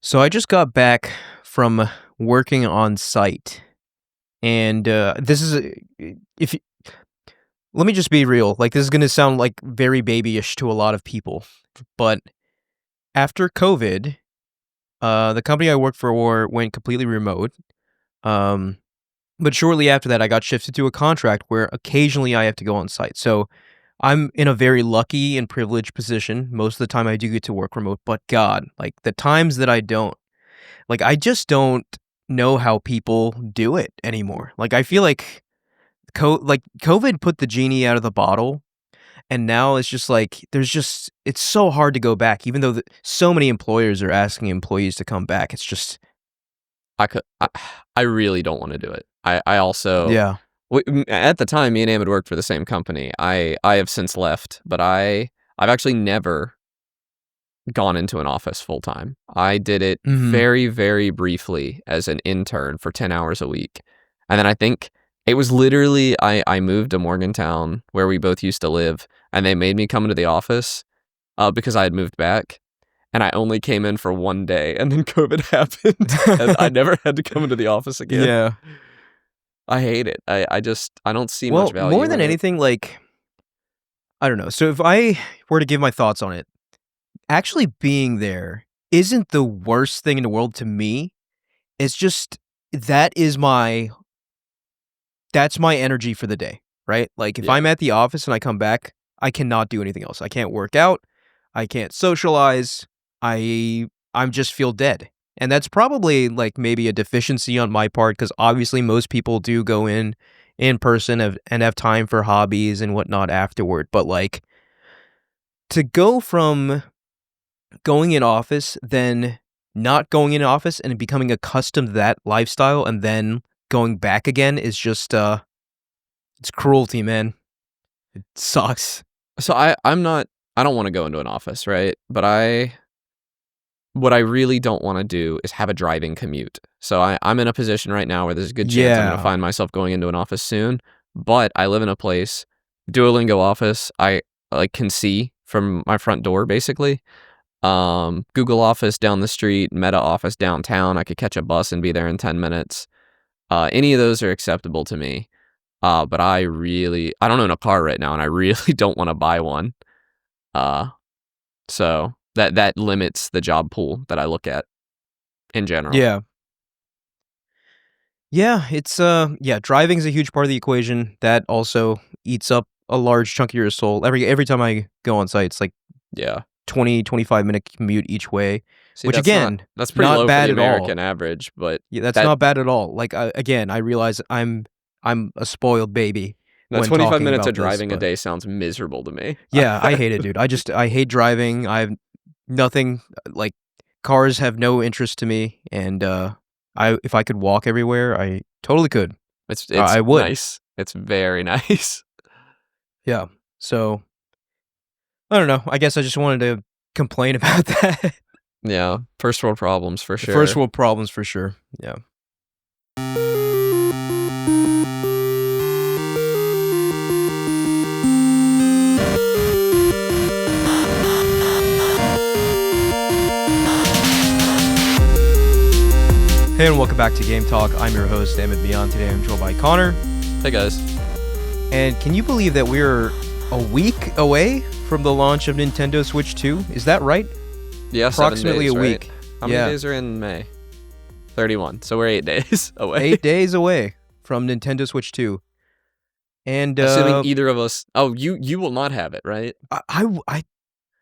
So I just got back from working on site, and this is if you, let me just be real. Like this is gonna sound like very babyish to a lot of people, but after COVID, the company I worked for went completely remote. Um, but shortly after that, I got shifted to a contract where occasionally I have to go on site. So I'm in a very lucky and privileged position. Most of the time, I do get to work remote, but God, like the times that I don't. Like, I just don't know how people do it anymore. Like, I feel like COVID put the genie out of the bottle, and now it's just like it's so hard to go back, even though so many employers are asking employees to come back. It's just I could. I really don't want to do it. I also yeah. at the time me and Am had worked for the same company. I have since left, but I've actually never gone into an office full time. I did it Mhm. very, very briefly as an intern for 10 hours a week. And then I think it was literally I moved to Morgantown where we both used to live, and they made me come into the office because I had moved back. And I only came in for one day, and then COVID happened, and I never had to come into the office again. Yeah. I hate it. I don't see much Well, more value than in it. anything, like, I don't know. So if I were to give my thoughts on it, actually being there isn't the worst thing in the world to me. It's just that is my that's my energy for the day, right? Like, if Yeah. I'm at the office and I come back, I cannot do anything else. I can't work out, I can't socialize, I'm just feel dead. And that's probably, like, maybe a deficiency on my part because obviously most people do go in person and have time for hobbies and whatnot afterward, but, like, to go from going in office, then not going in office and becoming accustomed to that lifestyle and then going back again is just, it's cruelty, man. It sucks. So I don't want to go into an office, right? But what I really don't want to do is have a driving commute. So I'm in a position right now where there's a good chance I'm going to Yeah. find myself going into an office soon. But I live in a place, Duolingo office, I like can see from my front door basically. Google Office down the street, Meta Office downtown. I could catch a bus and be there in 10 minutes. Any of those are acceptable to me. But I don't own a car right now, and I really don't want to buy one. Uh, so that limits the job pool that I look at in general. Yeah. Yeah, it's, yeah, driving's a huge part of the equation. That also eats up a large chunk of your soul. Every time I go on site, it's like Yeah. 25-minute commute each way, See, which again, that's pretty not low for bad the at all. American average, but Yeah, that's that not bad at all. Like, again, I realize I'm a spoiled baby that when 25 talking minutes of about this, driving a but day sounds miserable to me. yeah, I hate it, dude. I hate driving. I have nothing like cars have no interest to me, and I if I could walk everywhere, I totally could. It's I would. nice. It's very nice. Yeah. So I don't know. I guess I just wanted to complain about that. Yeah, first world problems for First sure. world problems for sure. Yeah. Hey, and welcome back to Game Talk. I'm your host, Emmett Beyond. Today I'm joined by Connor. Hey guys. And can you believe that we're a week away from the launch of Nintendo Switch 2? Is that right? Yeah, Approximately 7 days, a right? week. How many days are in May? 31. So we're 8 days away. 8 days away from Nintendo Switch 2. And Assuming either of us. Oh, you will not have it, right? I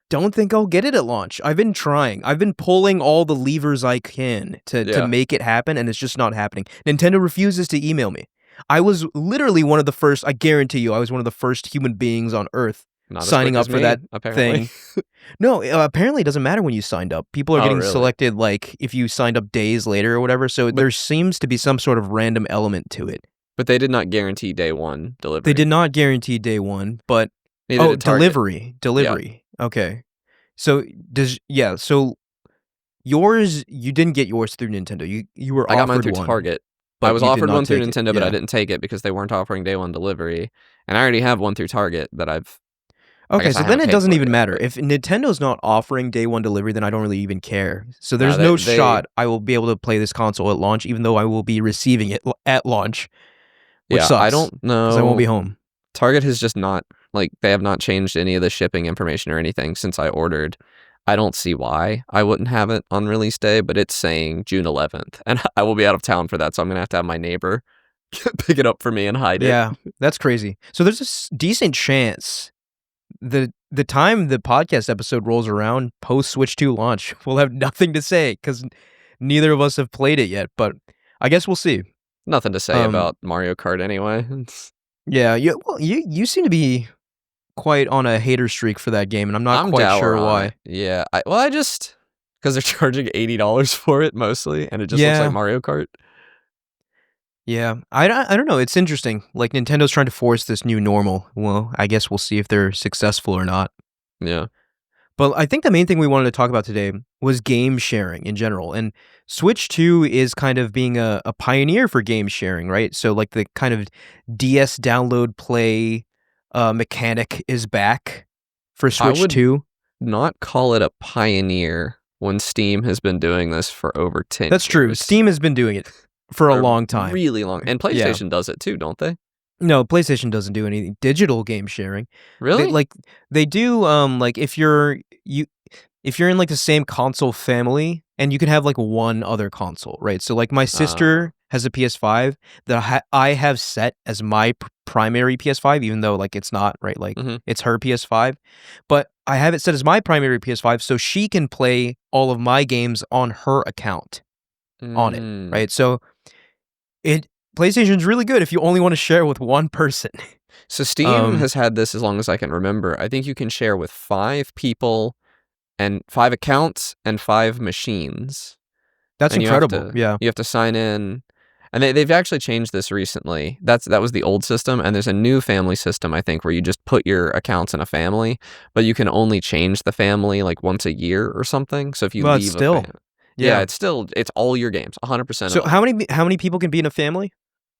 don't think I'll get it at launch. I've been trying. I've been pulling all the levers I can to Yeah. make it happen, and it's just not happening. Nintendo refuses to email me. I was literally one of the first, I guarantee you, I was one of the first human beings on Earth Not as signing quick up as for me, that apparently. thing. No, apparently it doesn't matter when you signed up. People are Oh, getting really? selected, like, if you signed up days later or whatever, so there seems to be some sort of random element to it. But they did not guarantee day one delivery. They did not guarantee day one, but... Neither did Target. Delivery. Yeah. Okay. So, so yours, you didn't get yours through Nintendo. You were I offered got mine through one. Target. But I was you did offered not one through take it. Nintendo, but I Yeah. didn't take it because they weren't offering day one delivery. And I already have one through Target that I've... I Okay, guess I so then haven't it paid doesn't for it even yet, matter. but If Nintendo's not offering day one delivery, then I don't really even care. So no, there's no they shot I will be able to play this console at launch, even though I will be receiving it at launch, which yeah, I sucks don't because I won't know. be home. Target has just not like they have not changed any of the shipping information or anything since I ordered. I don't see why I wouldn't have it on release day, but it's saying June 11th, and I will be out of town for that, so I'm gonna have to have my neighbor pick it up for me and hide it. Yeah, that's crazy. So there's a decent chance the time the podcast episode rolls around post Switch 2 launch, we'll have nothing to say because neither of us have played it yet. But I guess we'll see. Nothing to say Um, about Mario Kart anyway. yeah, you seem to be quite on a hater streak for that game, and I'm not I'm quite dour sure on it. why. Yeah, I just because they're charging $80 for it mostly, and it just looks like Yeah, Mario Kart. yeah. I don't know. It's interesting. Like Nintendo's trying to force this new normal. Well, I guess we'll see if they're successful or not. Yeah. But I think the main thing we wanted to talk about today was game sharing in general. And Switch 2 is kind of being a pioneer for game sharing, right? So, like, the kind of DS download play mechanic is back for I Switch would 2. not call it a pioneer when Steam has been doing this for over 10 That's true. years. Steam has been doing it for a For long time. really long. And Yeah. PlayStation does it too, don't they? No, PlayStation doesn't do any digital game sharing. They Really? like they do like if you're in like the same console family and you can have like one other console, right? So like my Uh, sister has a PS5 that I have set as my primary PS5 even though like it's not, right? Like mhm. it's her PS5, but I have it set as my primary PS5 so she can play all of my games on her account on it, Mm. right? So it PlayStation's really good if you only want to share with one person. So Steam Um, has had this as long as I can remember. I think you can share with 5 people and 5 accounts and 5 machines. that's And incredible. Yeah. you have to sign in, and they've actually changed this recently. That was the old system, and there's a new family system, I think, where you just put your accounts in a family, but you can only change the family, like, once a year or something, so if you But leave a still. yeah, Yeah. it's all your games, 100% of So them. how many people can be in a family?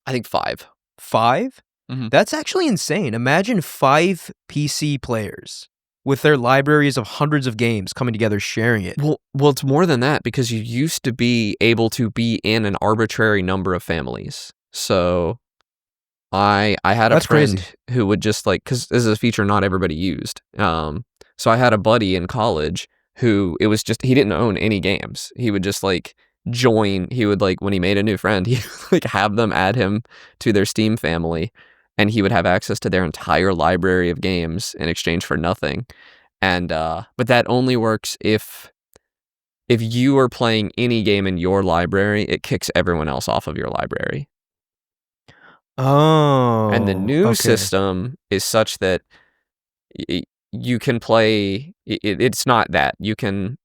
I think 5. 5? Mhm. That's actually insane. Imagine 5 PC players with their libraries of hundreds of games coming together sharing it. Well, it's more than that because you used to be able to be in an arbitrary number of families. So I had a That's friend crazy. who would just like because this is a feature not everybody used. So I had a buddy in college who it was just he didn't own any games. He would just like join. He would like when he made a new friend, he would like have them add him to their Steam family, and he would have access to their entire library of games in exchange for nothing. And but that only works if you are playing any game in your library, it kicks everyone else off of your library. And the Oh, new okay. system is such that you can play it's not that. You can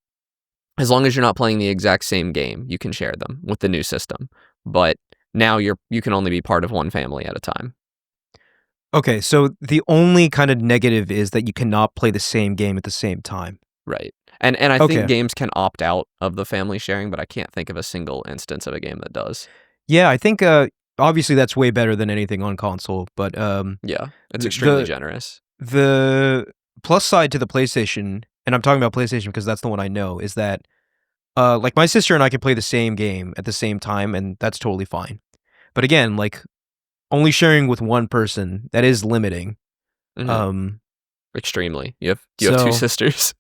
as long as you're not playing the exact same game, you can share them with the new system. But now you can only be part of one family at a time. Okay, so the only kind of negative is that you cannot play the same game at the same time. Right. And I think Okay. games can opt out of the family sharing, but I can't think of a single instance of a game that does. Yeah, I think obviously that's way better than anything on console, but Yeah, it's the extremely the generous. the plus side to the PlayStation, and I'm talking about PlayStation because that's the one I know, is that like my sister and I can play the same game at the same time, and that's totally fine. But again, like only sharing with one person, that is limiting. Mhm. Um, Extremely. You have 2 so sisters.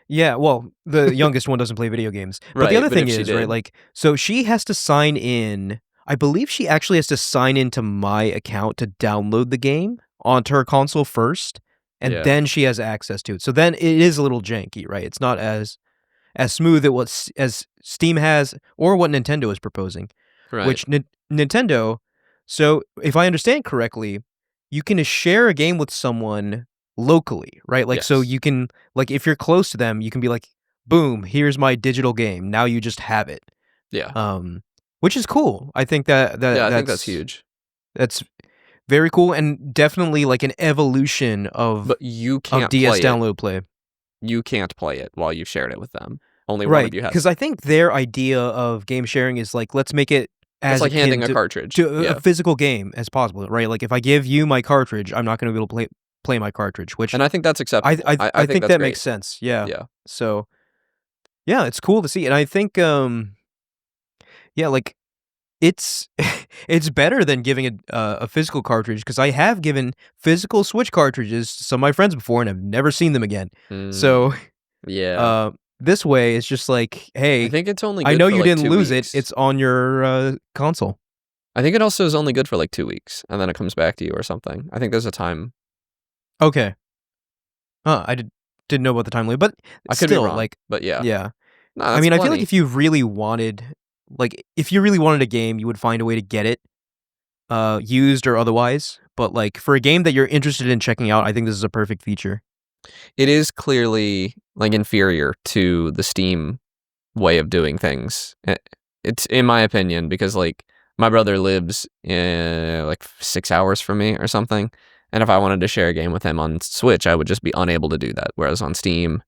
yeah, well, the youngest one doesn't play video games. But the Right, other but thing if she is, right, did like so she has to sign in. I believe she actually has to sign into my account to download the game onto her console first, and yeah, then she has access to it. So then it is a little janky, right? It's not as smooth as Steam has or what Nintendo is proposing. right. Which Nintendo, so if I understand correctly, you can share a game with someone locally, right? Like so Yes. you can like if you're close to them, you can be like, "Boom, here's my digital game. Now you just have it." Yeah. Um which is cool. I think that Yeah, that I think that's that's huge. that's very cool and definitely like an evolution But you of can't DS play it. download play. You can't play it while you've shared it with them. Only one of Right, you has because it. I think their idea of game sharing is like, let's make it It's as like handing akin a to cartridge. a Yeah. physical game as possible, right? Like if I give you my cartridge, I'm not going to be able to play my cartridge, which And I think that's acceptable. I I think think that's that great. makes sense. Yeah. Yeah. So yeah, it's cool to see, and I think yeah, like it's it's better than giving a physical cartridge because I have given physical Switch cartridges to some of my friends before and have never seen them again. Mm, So yeah. this way, it's just like, I hey, think it's only I good know for, you like, didn't 2 lose it. weeks. It's on your console. I think it also is only good for, like, 2 weeks, and then it comes back to you or something. I think there's a time. Okay. I didn't know about the time limit, but I could be still, wrong, like, but yeah. yeah. No, I that's mean, I feel like plenty. if you really wanted, if you really wanted a game, you would find a way to get it, used or otherwise. But like for a game that you're interested in checking out, I think this is a perfect feature. It is clearly, like, inferior to the Steam way of doing things. It's in my opinion because, like, my brother lives, like, 6 hours from me or something, and if I wanted to share a game with him on Switch, I would just be unable to do that, whereas on Steam,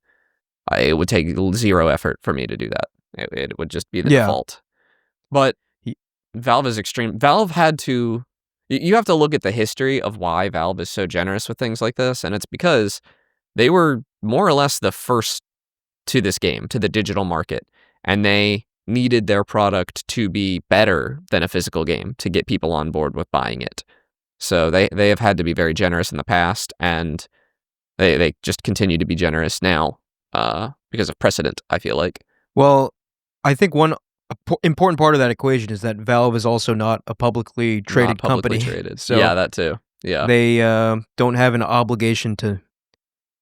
it would take 0 effort for me to do that. It would just be the Yeah. default. But Y- Valve is extreme. Valve had to. You have to look at the history of why Valve is so generous with things like this, and it's because they were more or less the first to this game, to the digital market, and they needed their product to be better than a physical game to get people on board with buying it. So they have had to be very generous in the past, and they just continue to be generous now because of precedent, I feel like. Well, I think one important part of that equation is that Valve is also not a publicly Not traded publicly company, traded. so Yeah, that too. Yeah. they don't have an obligation to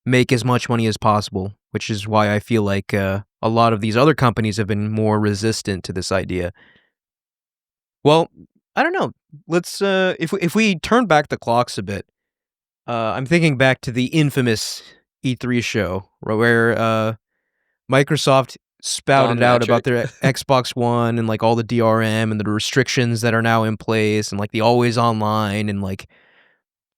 make as much money as possible, which is why I feel like a lot of these other companies have been more resistant to this idea. Well, I don't know. Let's if we turn back the clocks a bit, I'm thinking back to the infamous E3 show where Microsoft spouted out about Dominatrix. their Xbox One and like all the DRM and the restrictions that are now in place and like the always online and like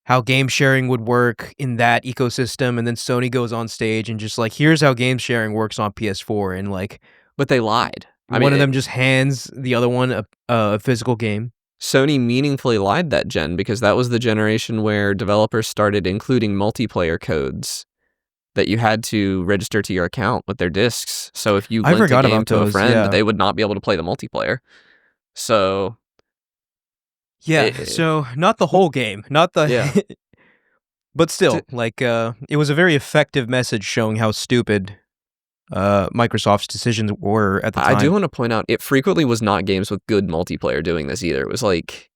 how game sharing would work in that ecosystem, and then Sony goes on stage and just like, here's how game sharing works on PS4, and like But they lied. I one mean, of them just hands the other one a physical game. Sony meaningfully lied that gen because that was the generation where developers started including multiplayer codes that you had to register to your account with their discs. So if you I lent a forgot game about to a those. friend, Yeah, they would not be able to play the multiplayer. So, yeah. it, So not the whole game, not yeah. the, but T- still, like it was a very effective message showing how stupid Microsoft's decisions were at the I do time. want to point out it frequently was not games with good multiplayer doing this either. It was like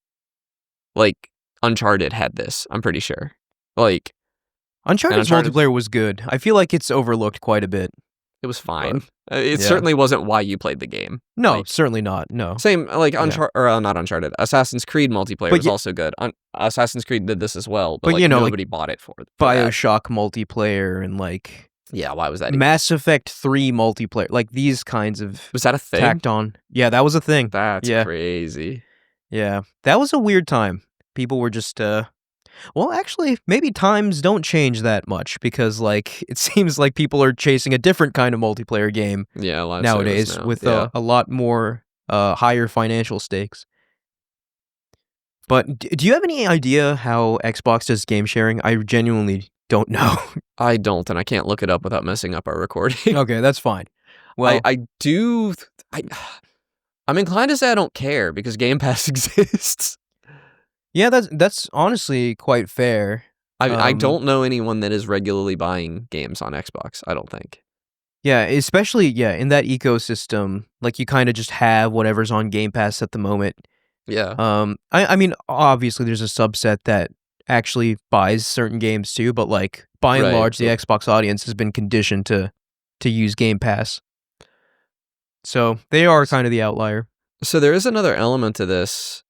Uncharted had this, I'm pretty sure. Like, and Uncharted's Uncharted, multiplayer was good. I feel like it's overlooked quite a bit. it was But fine. It yeah, certainly wasn't why you played the game. no, Like, certainly not. No, same, like, yeah, not Uncharted. Assassin's Creed multiplayer but was also good. Assassin's Creed did this as well, but, like, you know, like nobody bought it for that. BioShock multiplayer and like Yeah, why was that even? Mass Effect 3 multiplayer, like these kinds of Was that a thing? tacked on. Yeah, that was a thing. That's Yeah, crazy. yeah, that was a weird time. People were just well, actually, maybe times don't change that much because like it seems like people are chasing a different kind of multiplayer game Yeah, live service nowadays now. with Yeah. a lot more higher financial stakes. But do you have any idea how Xbox does game sharing? I genuinely don't know. I don't, and I can't look it up without messing up our recording. Okay, that's fine. Well, I do. I, I'm inclined to say I don't care because Game Pass exists. yeah, that's honestly quite fair. I don't know anyone that is regularly buying games on Xbox. I don't think. Yeah, especially in that ecosystem, like you kind of just have whatever's on Game Pass at the moment. Yeah. I mean, obviously there's a subset that actually buys certain games too, but like by and Right. large, the Xbox audience has been conditioned to use Game Pass, so they are kind of the outlier. So there is another element to this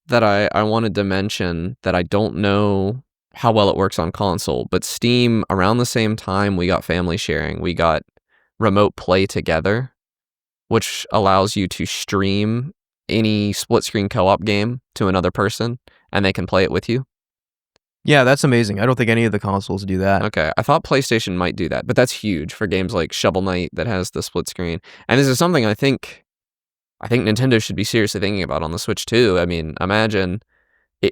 that I wanted to mention that I don't know how well it works on console, but Steam, around the same time we got family sharing, we got remote play together, which allows you to stream any split screen co-op game to another person and they can play it with you. Yeah, that's amazing. I don't think any of the consoles do that. Okay, I thought PlayStation might do that, but that's huge for games like Shovel Knight that has the split screen. And this is something I think Nintendo should be seriously thinking about on the Switch too. I mean, imagine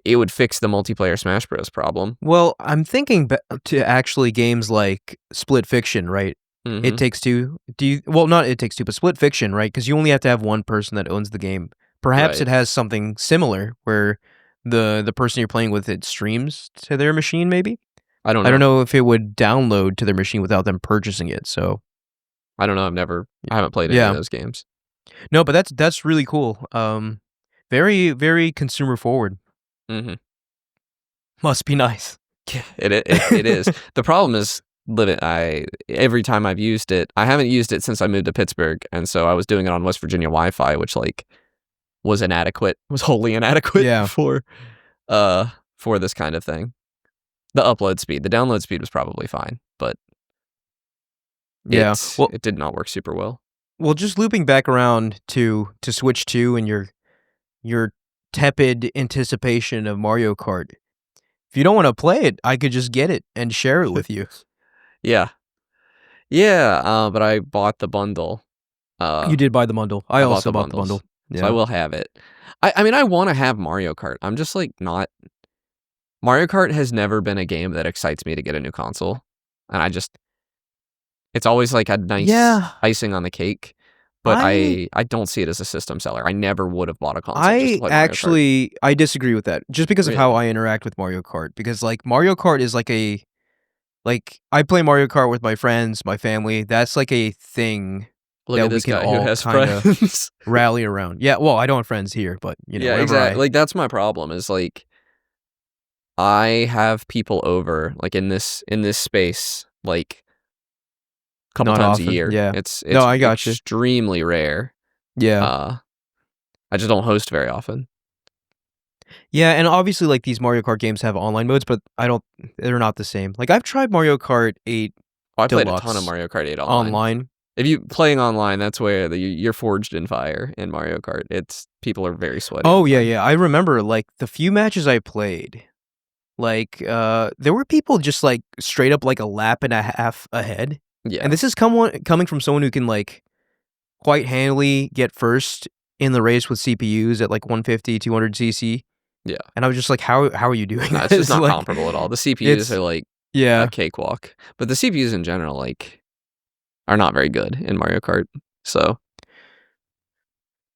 it would fix the multiplayer Smash Bros. Problem. Well, I'm thinking to actually games like Split Fiction, right? It Mhm. Takes Two. Well, not It Takes Two, but Split Fiction, right? Because you only have to have one person that owns the game. Perhaps Right. it has something similar where the person you're playing with, it streams to their machine, maybe? I don't I don't know. know if it would download to their machine without them purchasing it, so I don't know. I haven't played any of yeah. those games. No, but that's really cool. Very, very consumer forward. Mhm. Must be nice. Yeah, it is. The problem is every time I've used it, I haven't used it since I moved to Pittsburgh, and so I was doing it on West Virginia Wi-Fi, which like was wholly inadequate Yeah. for this kind of thing. The download speed was probably fine, but Yeah. Well, it did not work super well. just looping back around to Switch 2 and your tepid anticipation of Mario Kart. If you don't wanna play it, I could just get it and share it with you. Yeah. Yeah, but I bought the bundle. You did buy the bundle. I I bought also the bought the bundle. bundles, so I Yeah. will have it. I mean, I wanna have Mario Kart. I'm just, like, not Mario Kart has never been a game that excites me to get a new console, and it's always, like, a nice Yeah. icing on the cake, but I I don't see it as a system seller. I never would have bought a console just to play Mario Kart. I disagree with that, just because of how Really? I interact with Mario Kart, because, like, Mario Kart is I play Mario Kart with my friends, my family, that's like a thing Look at that we this can guy who all has kinda friends. rally around. Yeah, well, I don't have friends here, but, Yeah, whenever exactly. I Like, that's my problem is, like, I have people over, like, in this space, like, couple not times a often, year. yeah. No, It's I got you. extremely rare. Yeah. Uh, I just don't host very often. Yeah, and obviously, like, these Mario Kart games have online modes, but they're not the same. Like, I've tried Mario Kart 8 Oh, I played a ton of Deluxe Mario Kart 8 online. online. If you playing online, that's where you're forged in fire in Mario Kart. It's people are very sweaty Oh, yeah, online. yeah, I remember, like, the few matches I played, like, there were people just, like, straight up, like, a lap and a half ahead, Yeah, and this is coming from someone who can, like, quite handily get first in the race with CPUs at, like, 150, 200 CC, yeah. and I was just like, "How are you doing No, it's just this?" not Like, comparable at all. The CPUs it's are like a yeah. cakewalk, but the CPUs in general, like, are not very good in Mario Kart. So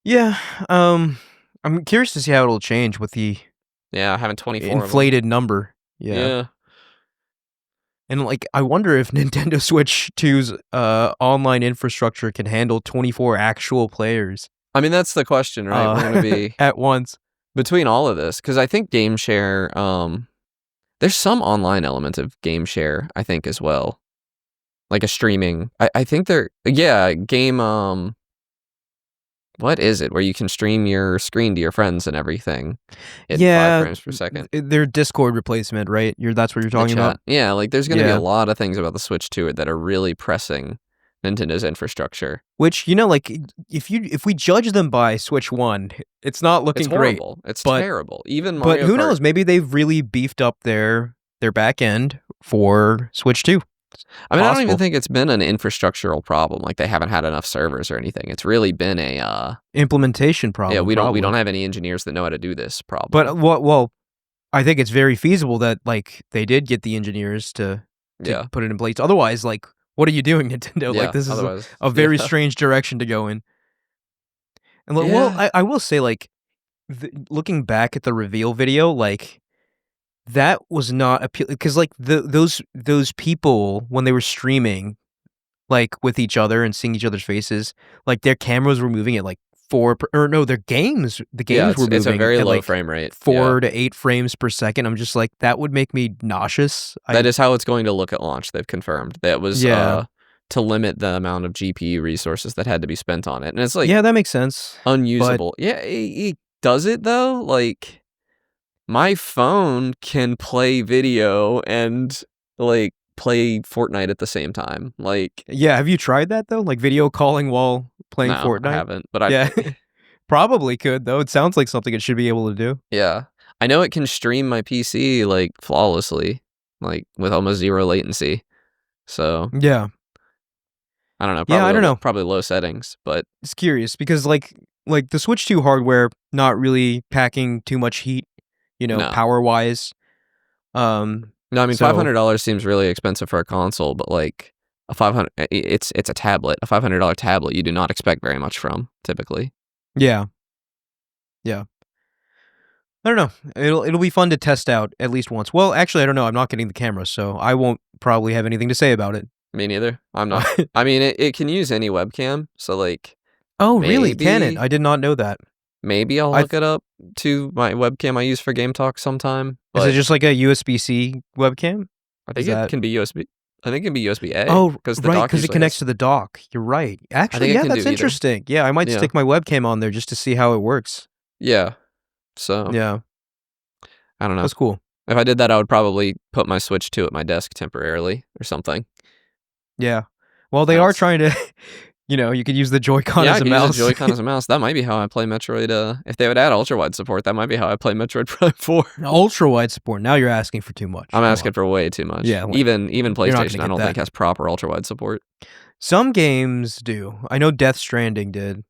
Yeah, um, I'm curious to see how it'll change with the yeah, having 24 of them. inflated number. Yeah. Yeah. And, like, I wonder if Nintendo Switch 2's, online infrastructure can handle 24 actual players, I mean, that's the question, right? We're gonna be at once. between all of this because I think game share. There's some online element of game share, I think, as well, like a streaming. I think there, yeah, game. What is it where you can stream your screen to your friends and everything in 5 Yeah, frames per second? their Discord replacement, right? That's what you're The talking about? chat, yeah, like there's gonna be a Yeah. lot of things about the Switch to it that are really pressing Nintendo's infrastructure. Which, like, if we judge them by Switch 1, it's not It's looking great, horrible. It's but terrible. Even but Mario who Kart. knows? Maybe they've really beefed up their back end for Switch 2. I mean, I don't even Possible. think it's been an infrastructural problem, like, they haven't had enough servers or anything. It's really been a, Implementation yeah, problem, we probably. don't have any engineers that know how to do this But, problem. well, I think it's very feasible that, like, they did get the engineers to Yeah. put it in place. Otherwise, like, what are you doing, Nintendo? Like, Yeah, this is otherwise a yeah. very strange direction to go in. And, like, well, Yeah. I will say, like, looking back at the reveal video, like, that was not appealing because, like, those people, when they were streaming, like, with each other and seeing each other's faces, like, their cameras were moving at, like, 4 per or no, the Yeah, games were it's a moving very at, low like, frame rate. Yeah. 4 to 8 frames per second. I'm just like, that would make me nauseous. That is how it's going to look at launch, they've confirmed. That was, Yeah. to limit the amount of GPU resources that had to be spent on it, and it's, like, Yeah, that makes sense, but unusable. Yeah, it does it, though? Like, my phone can play video and, like, play Fortnite at the same time. Like, yeah, have you tried that, though? Like, video calling while playing no, I Fortnite? haven't, but I Yeah. Probably could, though. It sounds like something it should be able to do. yeah. I know it can stream my PC, like, flawlessly, like, with almost 0 latency. So, Yeah. I don't know, Yeah, I don't know. probably low settings, but It's curious because, like, the Switch 2 hardware not really packing too much heat No. power-wise. No, I mean, So $500 seems really expensive for a console, but, like, a 500 it's a tablet. A $500 tablet, you do not expect very much from, typically. yeah, yeah. I don't know. It'll be fun to test out at least once. Well, actually, I don't know. I'm not getting the camera, so I won't probably have anything to say about it. Me neither. I'm not I mean, it can use any webcam, so, like, Oh, really? Can it? maybe I did not know that. maybe I'll I hook th it up to my webcam I use for Game Talk sometime, Is it but just like a USB-C webcam? I Is think it that can be USB. I think it can be USB-A Oh, because the right, dock because it usually connects has. to the dock. You're right. I Actually, think it yeah, can do that's either. interesting. Yeah, I might Yeah. stick my webcam on there just to see how it works. Yeah. So, Yeah, I don't know. that's cool. If I did that, I would probably put my Switch 2 at my desk temporarily or something. Yeah. Well, they are That's trying to you could use the Joy-Con Yeah, I as a could use a mouse. Joy-Con as a mouse. That might be how I play Metroid, if they would add ultra-wide support, that might be how I play Metroid Prime 4. Ultra-wide support. Now you're asking for too much. I'm Come asking on. for way too much. Yeah, Even you're not gonna PlayStation, I get don't think that. has proper ultra-wide support. Some games do. I know Death Stranding did.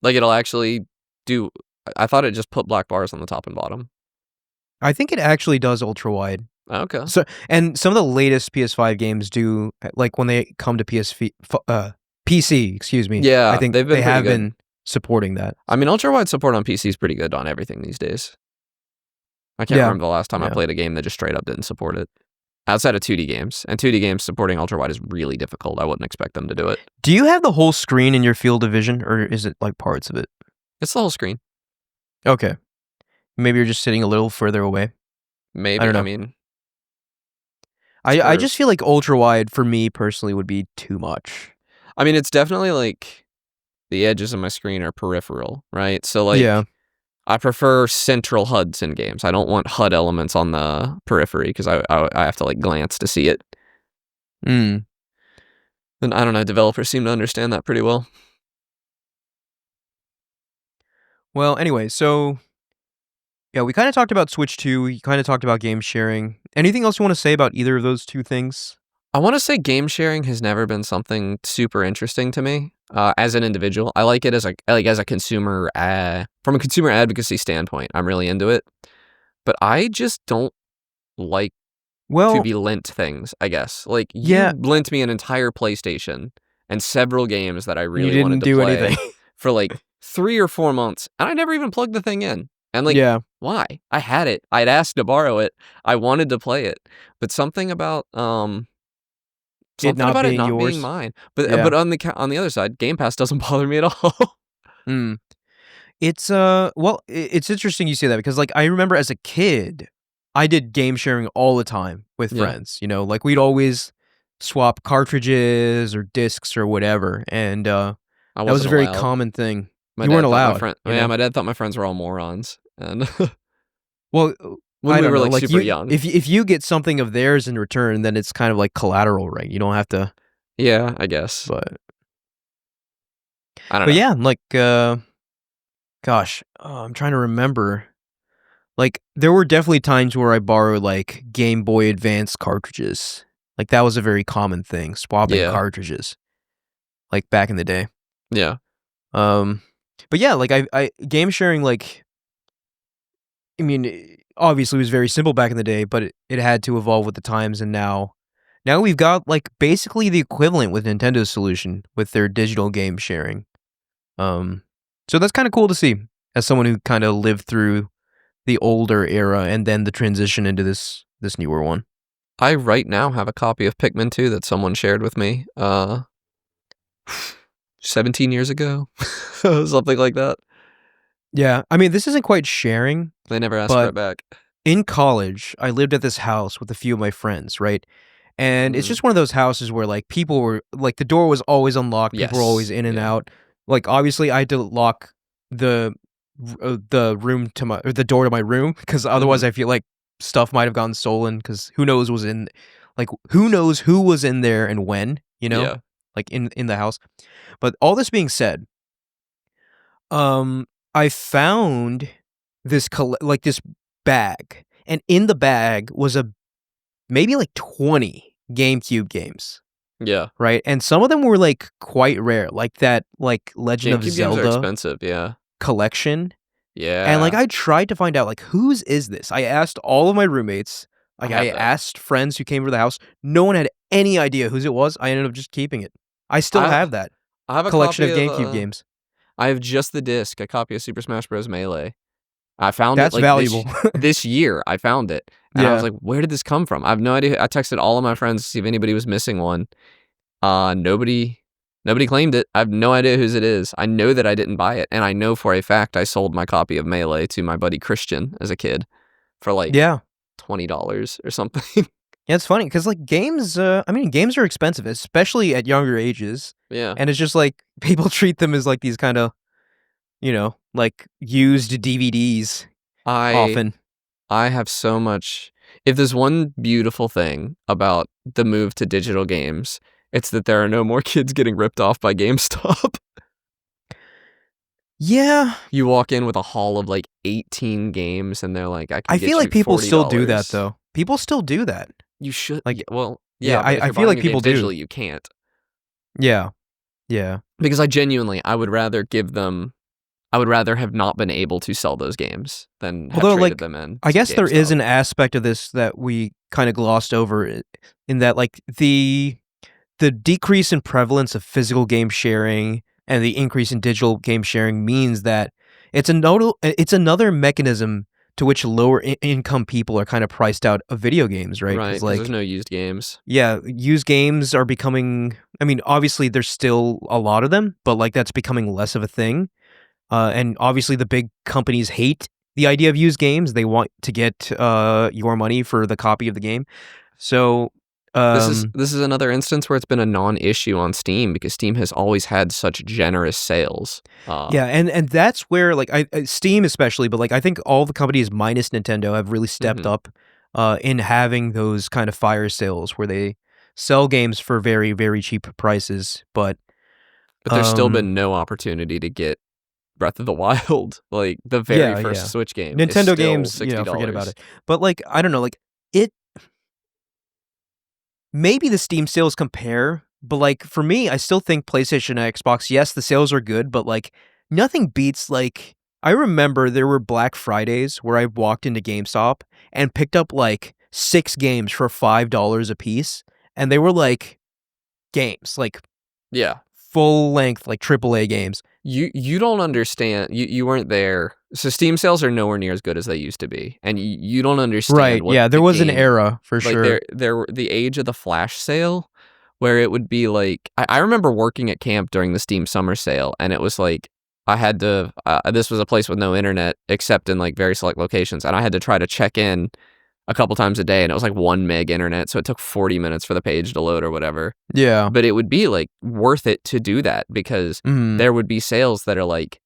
Like, it'll actually do I thought it just put black bars on the top and bottom. I think it actually does ultra-wide. Oh, okay. So and some of the latest PS5 games do, like, when they come to PC, excuse me, I Yeah, think they've been they pretty have good. been supporting that. I mean, ultra-wide support on PC is pretty good on everything these days. I can't Yeah, remember the last time I yeah. played a game that just straight up didn't support it. Outside of 2D games. And 2D games supporting ultra-wide is really difficult. I wouldn't expect them to do it. Do you have the whole screen in your field of vision, or is it, like, parts of it? It's the whole screen. Okay. Maybe you're just sitting a little further away. I Maybe. don't I know. mean, I for just feel like ultra-wide for me personally would be too much. I mean, it's definitely, like, the edges of my screen are peripheral, right? So, Yeah. like, I prefer central HUDs in games. I don't want HUD elements on the periphery because I have to, like, glance to see it. Mm. And I don't know, developers seem to understand that pretty well. Well, anyway, so yeah, we kinda talked about Switch 2, we kinda talked about game sharing. Anything else you wanna say about either of those 2 things? I wanna say game sharing has never been something super interesting to me, as an individual. I like it as a consumer, from a consumer advocacy standpoint, I'm really into it. But I just don't like to Well, be lent things, I guess. Like, you yeah, lent me an entire PlayStation and several games that I and you really didn't wanted to do anything. play for, like, 3 or 4 months, and I never even plugged the thing in. And, like, Yeah, why? I had it. I'd asked to borrow it. I wanted to play it. But it something not about it being not being yours. mine. Yeah. But on the other side, Game Pass doesn't bother me at all. Mm. It's, well, it's interesting you say that because, like, I remember as a kid, I did game sharing all the time with Yeah. friends, like, we'd always swap cartridges or discs or whatever, and, I that was a wasn't very allowed. common thing. My You weren't dad thought allowed, you know? my dad thought my friends were all morons, and Well, when I we don't were, know, like, like, super young. if you get something of theirs in return, then it's kind of like collateral, right? You don't have to Yeah, I guess. but I don't but know. yeah, like, gosh, I'm trying to remember. Like, there were definitely times where I borrowed, like, Game Boy Advance cartridges. Like, that was a very common thing, swapping Yeah. cartridges, like, back in the day. Yeah. Um, but yeah, like, I game sharing, like I mean, obviously, it was very simple back in the day, but it had to evolve with the times, and now we've got, like, basically the equivalent with Nintendo's solution with their digital game sharing. Um, so that's kinda cool to see as someone who kinda lived through the older era and then the transition into this newer one. I right now have a copy of Pikmin 2 that someone shared with me, 17 years ago, something like that. Yeah, I mean, this isn't quite sharing, They never asked for but it back. in college, I lived at this house with a few of my friends, right? And it's Mhm. just one of those houses where, like, people were like, the door was always unlocked, people were always Yes. in and Yeah. out. Like, obviously, I had to lock the the room to my or the door to my room because otherwise Mhm. I feel like stuff might have gotten stolen because who knows who was in there and when, Yeah. like, in the house. But all this being said, I found this bag, and in the bag was maybe, like, 20 GameCube games, Yeah. right? And some of them were, like, quite rare, like that, like, Legend of GameCube games are Zelda expensive, yeah. collection. And, like, Yeah. I tried to find out, like, whose is this? I asked all of my roommates, I like, have I that. asked friends who came over the house. No one had any idea whose it was. I ended up just keeping it. I still I have that I have a collection copy of of, GameCube games. I have just the disc, a copy of Super Smash Bros. Melee. I found it, That's like, valuable. this year, I found it, and I was Yeah. like, "Where did this come from?" I have no idea. I texted all of my friends to see if anybody was missing one. Nobody claimed it. I have no idea whose it is. I know that I didn't buy it, and I know for a fact I sold my copy of Melee to my buddy Christian as a kid for, like, Yeah. $20 or something. Yeah, it's funny because like, games, I mean, games are expensive, especially at younger ages, Yeah. and it's just, like, people treat them as, like, these kinda, like, used DVDs I often. I have so much if there's one beautiful thing about the move to digital games, it's that there are no more kids getting ripped off by GameStop. Yeah. You walk in with a haul of, like, 18 games, and they're like, "I can I feel get like you people still do that, $40." though. People still do that. You should Like, well, yeah, yeah, but if I you're feel buying like your people games do. digitally, you can't. Yeah. Yeah. Because I would rather give them I would rather have not been able to sell those games than have Although, traded like, them in I to guess there is GameStop. an aspect of this that we kinda glossed over in that, like, the decrease in prevalence of physical game sharing and the increase in digital game sharing means that it's another mechanism to which lower income people are kinda priced out of video games, right? Right? Because Because there's like, no used games. yeah, used games are becoming, I mean, obviously, there's still a lot of them, but, like, that's becoming less of a thing, and obviously, the big companies hate the idea of used games. They want to get, your money for the copy of the game. So, This is another instance where it's been a non-issue on Steam because Steam has always had such generous sales. yeah, and that's where, like, Steam especially, but, like, I think all the companies minus Nintendo have really stepped Mhm. up, in having those kind of fire sales where they sell games for very, very cheap prices, but, But there's still um been no opportunity to get Breath of the Wild. Like, the very yeah, first yeah. Switch game is Nintendo still games, forget about $60. it. But, like, I don't know, like, it maybe the Steam sales compare, but, like, for me, I still think PlayStation and Xbox, yes, the sales are good, but, like, nothing beats, like, I remember there were Black Fridays where I walked into GameStop and picked up, like, 6 games for $5 a piece, and they were, like, games, like, Yeah. full length, like, AAA games. You don't understand you weren't there. So Steam sales are nowhere near as good as they used to be, and you don't understand Right, what yeah, the there was an game era for like, sure. there were the age of the flash sale where it would be like I remember working at camp during the Steam summer sale, and it was like I had to this was a place with no internet except in, like, very select locations, and I had to try to check in a couple times a day, and it was, like, 1 meg internet, so it took 40 minutes for the page to load or whatever. Yeah. But it would be, like, worth it to do that because Mhm. there would be sales that are, like,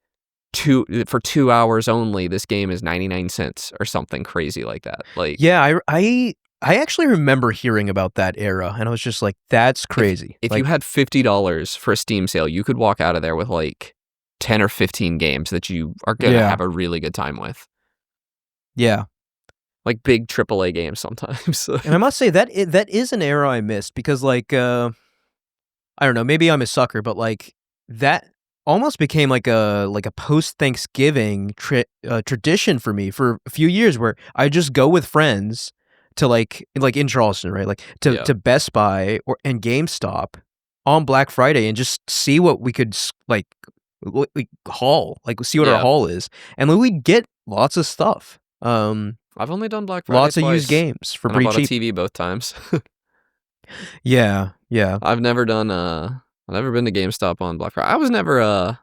2 hours only, this game is 99 cents or something crazy like that. Like, Yeah, I actually remember hearing about that era, and I was just like, "That's if crazy." if you Like, had $50 for a Steam sale, you could walk out of there with, like, 10 or 15 games that you are gonna yeah, have a really good time with. yeah, Like, big AAA games sometimes. and I must say that is an era I missed because, like, I don't know, maybe I'm a sucker, but, like, that almost became like a post-Thanksgiving tradition for me for a few years where I just go with friends to, like, in Charleston, right? Like, Yeah, to Best Buy or and GameStop on Black Friday and just see what we could like, haul, like, see what our yeah. haul is, and then we'd get lots of stuff, I've only done Black Friday lots of used twice, games for and I pretty bought a cheap. TV both times. Yeah, yeah. I've never done, I've never been to GameStop on Black Friday. I was never, I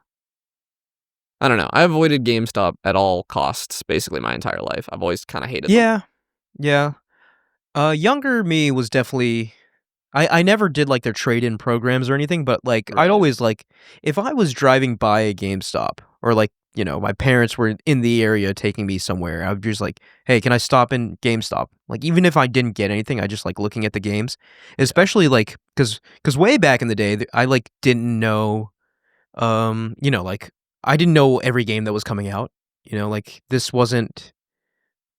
don't know. I avoided GameStop at all costs basically my entire life. I've always kinda hated them. Yeah, yeah. Younger me was definitely I never did, like, their trade-in programs or anything, but, like, I'd Right. always, like if I was driving by a GameStop or, like, my parents were in the area taking me somewhere, I would just like, "Hey, can I stop in GameStop?" Like, even if I didn't get anything, I just like looking at the games, Yeah. especially, like, because way back in the day, I, like, didn't know, like, I didn't know every game that was coming out, like, this wasn't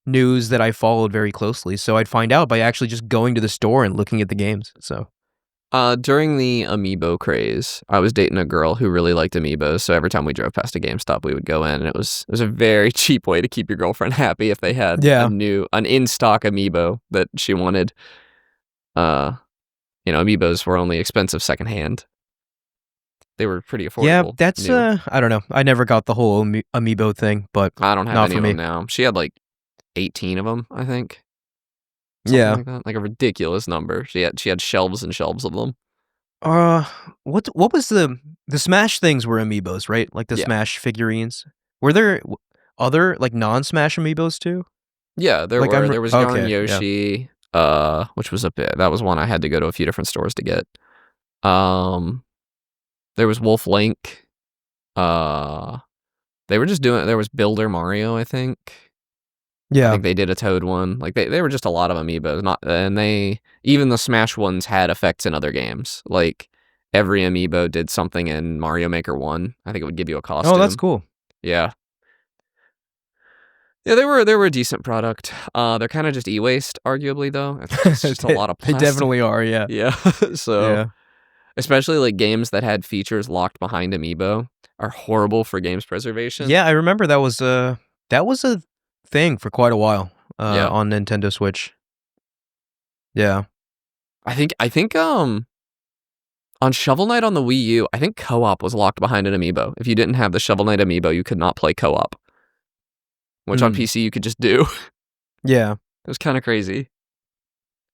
news that I followed very closely, so I'd find out by actually just going to the store and looking at the games, so During the amiibo craze, I was dating a girl who really liked amiibos, so every time we drove past a GameStop, we would go in, and it was a very cheap way to keep your girlfriend happy if they had Yeah. an in-stock amiibo that she wanted. Amiibos were only expensive secondhand. They were pretty Yeah, affordable. that's, new. I don't know. I never got the whole amiibo thing, but I don't have not any for of them me. now. She had like 18 of them, I think. Something Yeah. like that. Like a ridiculous number. She had shelves and shelves of them. Uh, what was the Smash things were amiibos, right? Like the Yeah. Smash figurines. Were there other like non-Smash amiibos too? Yeah, there Like were. There was Yarn okay, yeah. Yoshi, which was a bit. That was one I had to go to a few different stores to get. There was Wolf Link. They were just doing. There was Builder Mario, I think. I Yeah. think they did a Toad one. Like they were just a lot of amiibos. Even the Smash ones had effects in other games. Like every amiibo did something in Mario Maker 1. I think it would give you a Oh, that's costume. cool. Yeah. Yeah, they were a decent product. They're kind of just e-waste, arguably though. It's just a lot of They plastic. definitely are, yeah. Yeah. So Yeah. especially like games that had features locked behind amiibo are horrible for games preservation. Yeah, I remember that was a thing for quite a while Yeah. on Nintendo Switch. Yeah. I think on Shovel Knight on the Wii U, I think co-op was locked behind an amiibo. If you didn't have the Shovel Knight amiibo, you could not play co-op. Which on PC you could just do. Yeah. It was kind of crazy.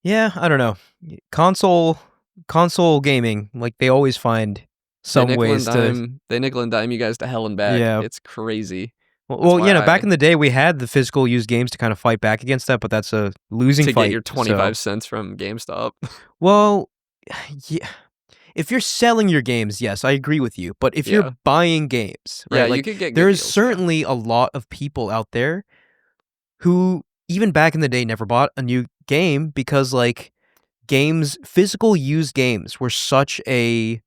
Yeah, I don't know. Console gaming, like they always find some ways to They nickel and dime you guys to hell and back. Yeah. It's crazy. Well, back in the day we had the physical used games to kind of fight back against that, but that's a losing to fight. get your 25 cents from GameStop. Well, yeah. If you're selling your games, yes, I agree with you. But if Yeah. you're buying games, right? Yeah, like you could get good there's deals, yeah. certainly a lot of people out there who even back in the day never bought a new game because like physical used games were such a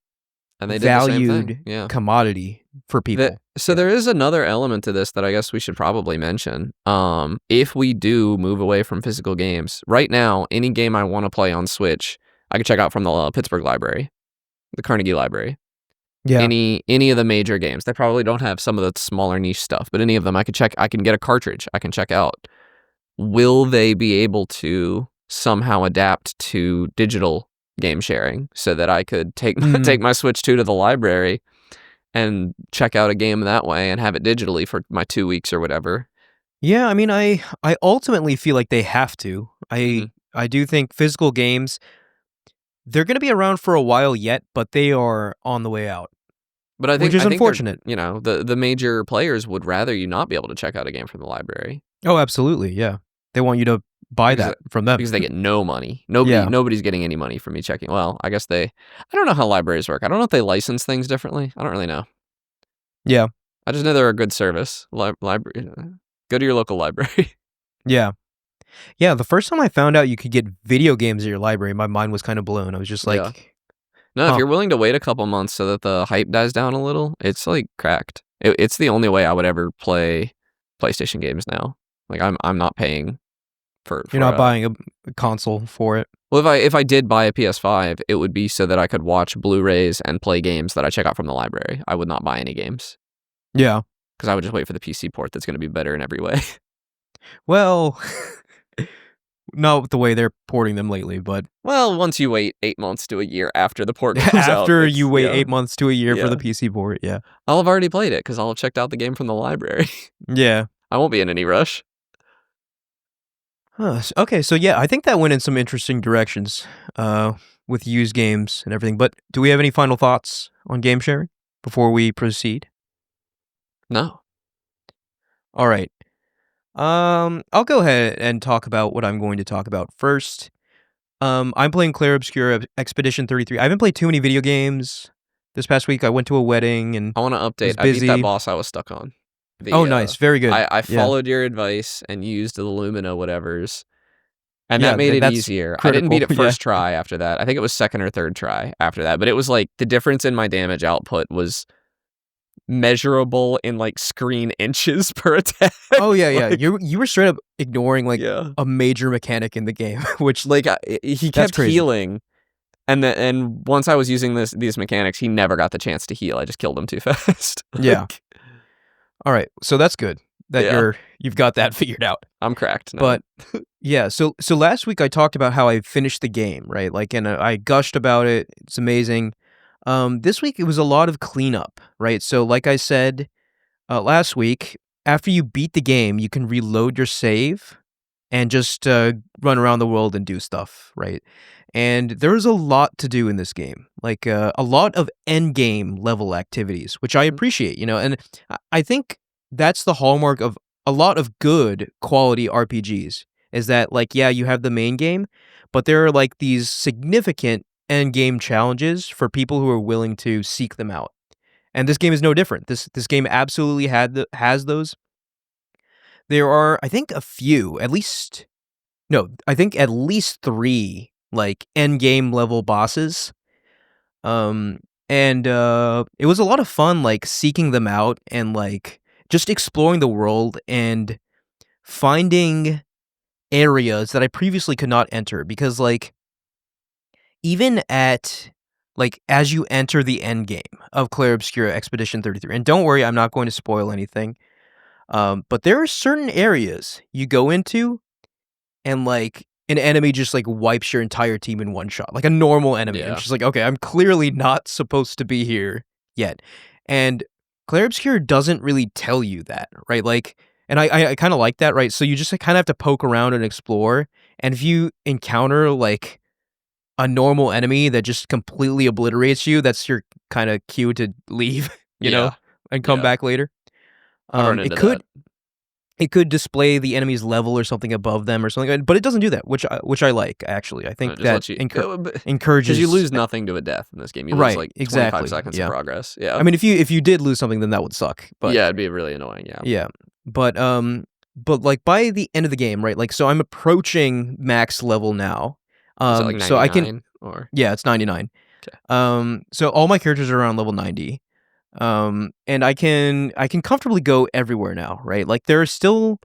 And they did the same valued thing. Yeah. commodity for people. There is another element to this that I guess we should probably mention. If we do move away from physical games, right now, any game I want to play on Switch, I can check out from the Pittsburgh Library, the Carnegie Library. Yeah. Any of the major games. They probably don't have some of the smaller niche stuff, but any of them I can get a cartridge I can check out. Will they be able to somehow adapt to digital game sharing so that I could take my Switch 2 to the library and check out a game that way and have it digitally for my 2 weeks or whatever? Yeah, I mean, I ultimately feel like they have to. I do think physical games, they're going to be around for a while yet, but they are on the way out. But I think which is unfortunate. The major players would rather you not be able to check out a game from the library. Oh, absolutely, yeah. They want you to buy that from them because they get no money. Yeah. Nobody's getting any money from me checking. Well, I guess I don't know how libraries work. I don't know if they license things differently. I don't really know. Yeah. I just know they're a good service. Library. Go to your local library. Yeah. Yeah, the first time I found out you could get video games at your library, my mind was kind of blown. I was just like, Yeah. No, if you're willing to wait a couple months so that the hype dies down a little, it's like cracked. It's the only way I would ever play PlayStation games now. Like I'm not paying for you're not buying a console for it. Well, if I did buy a PS5, it would be so that I could watch Blu-rays and play games that I check out from the library. I would not buy any games. Yeah. Because I would just wait for the PC port that's going to be better in every way. Well, not the way they're porting them lately, but well, once you wait 8 months to a year after the port comes out. After you wait 8 months to a year for the PC port, yeah. I'll have already played it because I'll have checked out the game from the library. Yeah. I won't be in any rush. Okay, so yeah, I think that went in some interesting directions with used games and everything. But do we have any final thoughts on game sharing before we proceed? No. All right. I'll go ahead and talk about what I'm going to talk about first. I'm playing Clair Obscur Expedition 33. I haven't played too many video games. This past week I went to a wedding and I want to update. I beat that boss I was stuck on. Nice. Very good. I followed your advice and used the Lumina whatevers. And that made it easier. Critical. I didn't beat it first try after that. I think it was second or third try after that. But it was like the difference in my damage output was measurable in like screen inches per attack. Oh yeah. You were straight up ignoring like a major mechanic in the game, which like he kept healing And once I was using these mechanics, he never got the chance to heal. I just killed him too fast. Yeah. Alright, so that's good that Yeah. you've got that figured out. I'm cracked now. But yeah, so last week I talked about how I finished the game, right? Like, and I gushed about it. It's amazing. This week it was a lot of cleanup, right? So like I said last week, after you beat the game, you can reload your save and just run around the world and do stuff, right? And there's a lot to do in this game, like a lot of end game level activities, which I appreciate, and I think that's the hallmark of a lot of good quality RPGs is that, like, yeah, you have the main game, but there are like these significant end game challenges for people who are willing to seek them out. And this game is no different. This game absolutely has those. There are, I think, a few, at least no, I think at least 3, like, end game level bosses, um, and, it was a lot of fun, like, seeking them out and, like, just exploring the world and finding areas that I previously could not enter because, like, even at like, as you enter the end game of Clair Obscur Expedition 33, and don't worry, I'm not going to spoil anything, but there are certain areas you go into and, like, an enemy just, like, wipes your entire team in one shot, like a normal enemy. I'm Yeah. just like, "Okay, I'm clearly not supposed to be here yet." And Clair Obscur doesn't really tell you that, right? Like, and I kinda like that, right? So you just kinda have to poke around and explore, and if you encounter, like, a normal enemy that just completely obliterates you, that's your kinda cue to leave, Yeah. and come Yeah. back later. I've run It into that. could it could display the enemy's level or something above them or something, but it doesn't do that, which I like, actually. I It think just that lets you because you encourages lose nothing to a death in this game. You lose, right, like, 25 exactly, seconds of yeah. progress. Yeah. I mean, if you did lose something, then that would suck, but Yeah, it'd be really annoying, yeah. yeah. But, like, by the end of the game, right, like, so I'm approaching max level now, Is it, like, so I can 99 or yeah, it's 99. 'Kay. So all my characters are around level 90. And I can comfortably go everywhere now, right? Like, there are still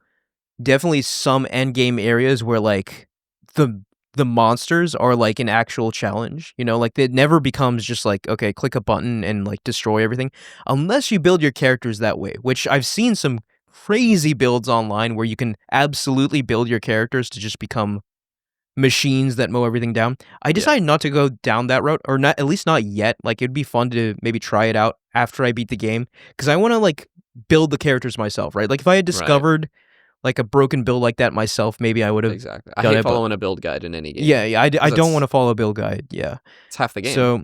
definitely some end game areas where, like, the the monsters are, like, an actual challenge, like, it never becomes just like, "Okay, click a button and, like, destroy everything," unless you build your characters that way, which I've seen some crazy builds online where you can absolutely build your characters to just become machines that mow everything down. I Yeah. decided not to go down that route, or not, at least not yet. Like, it'd be fun to maybe try it out after I beat the game, because I wanna, like, build the characters myself, right? Like, if I had Right. discovered, like, a broken build like that myself, maybe I would've Exactly. I done hate it, but following a build guide in any yeah, game yeah, I 'cause don't that's wanna follow a build guide, yeah. it's half the game. So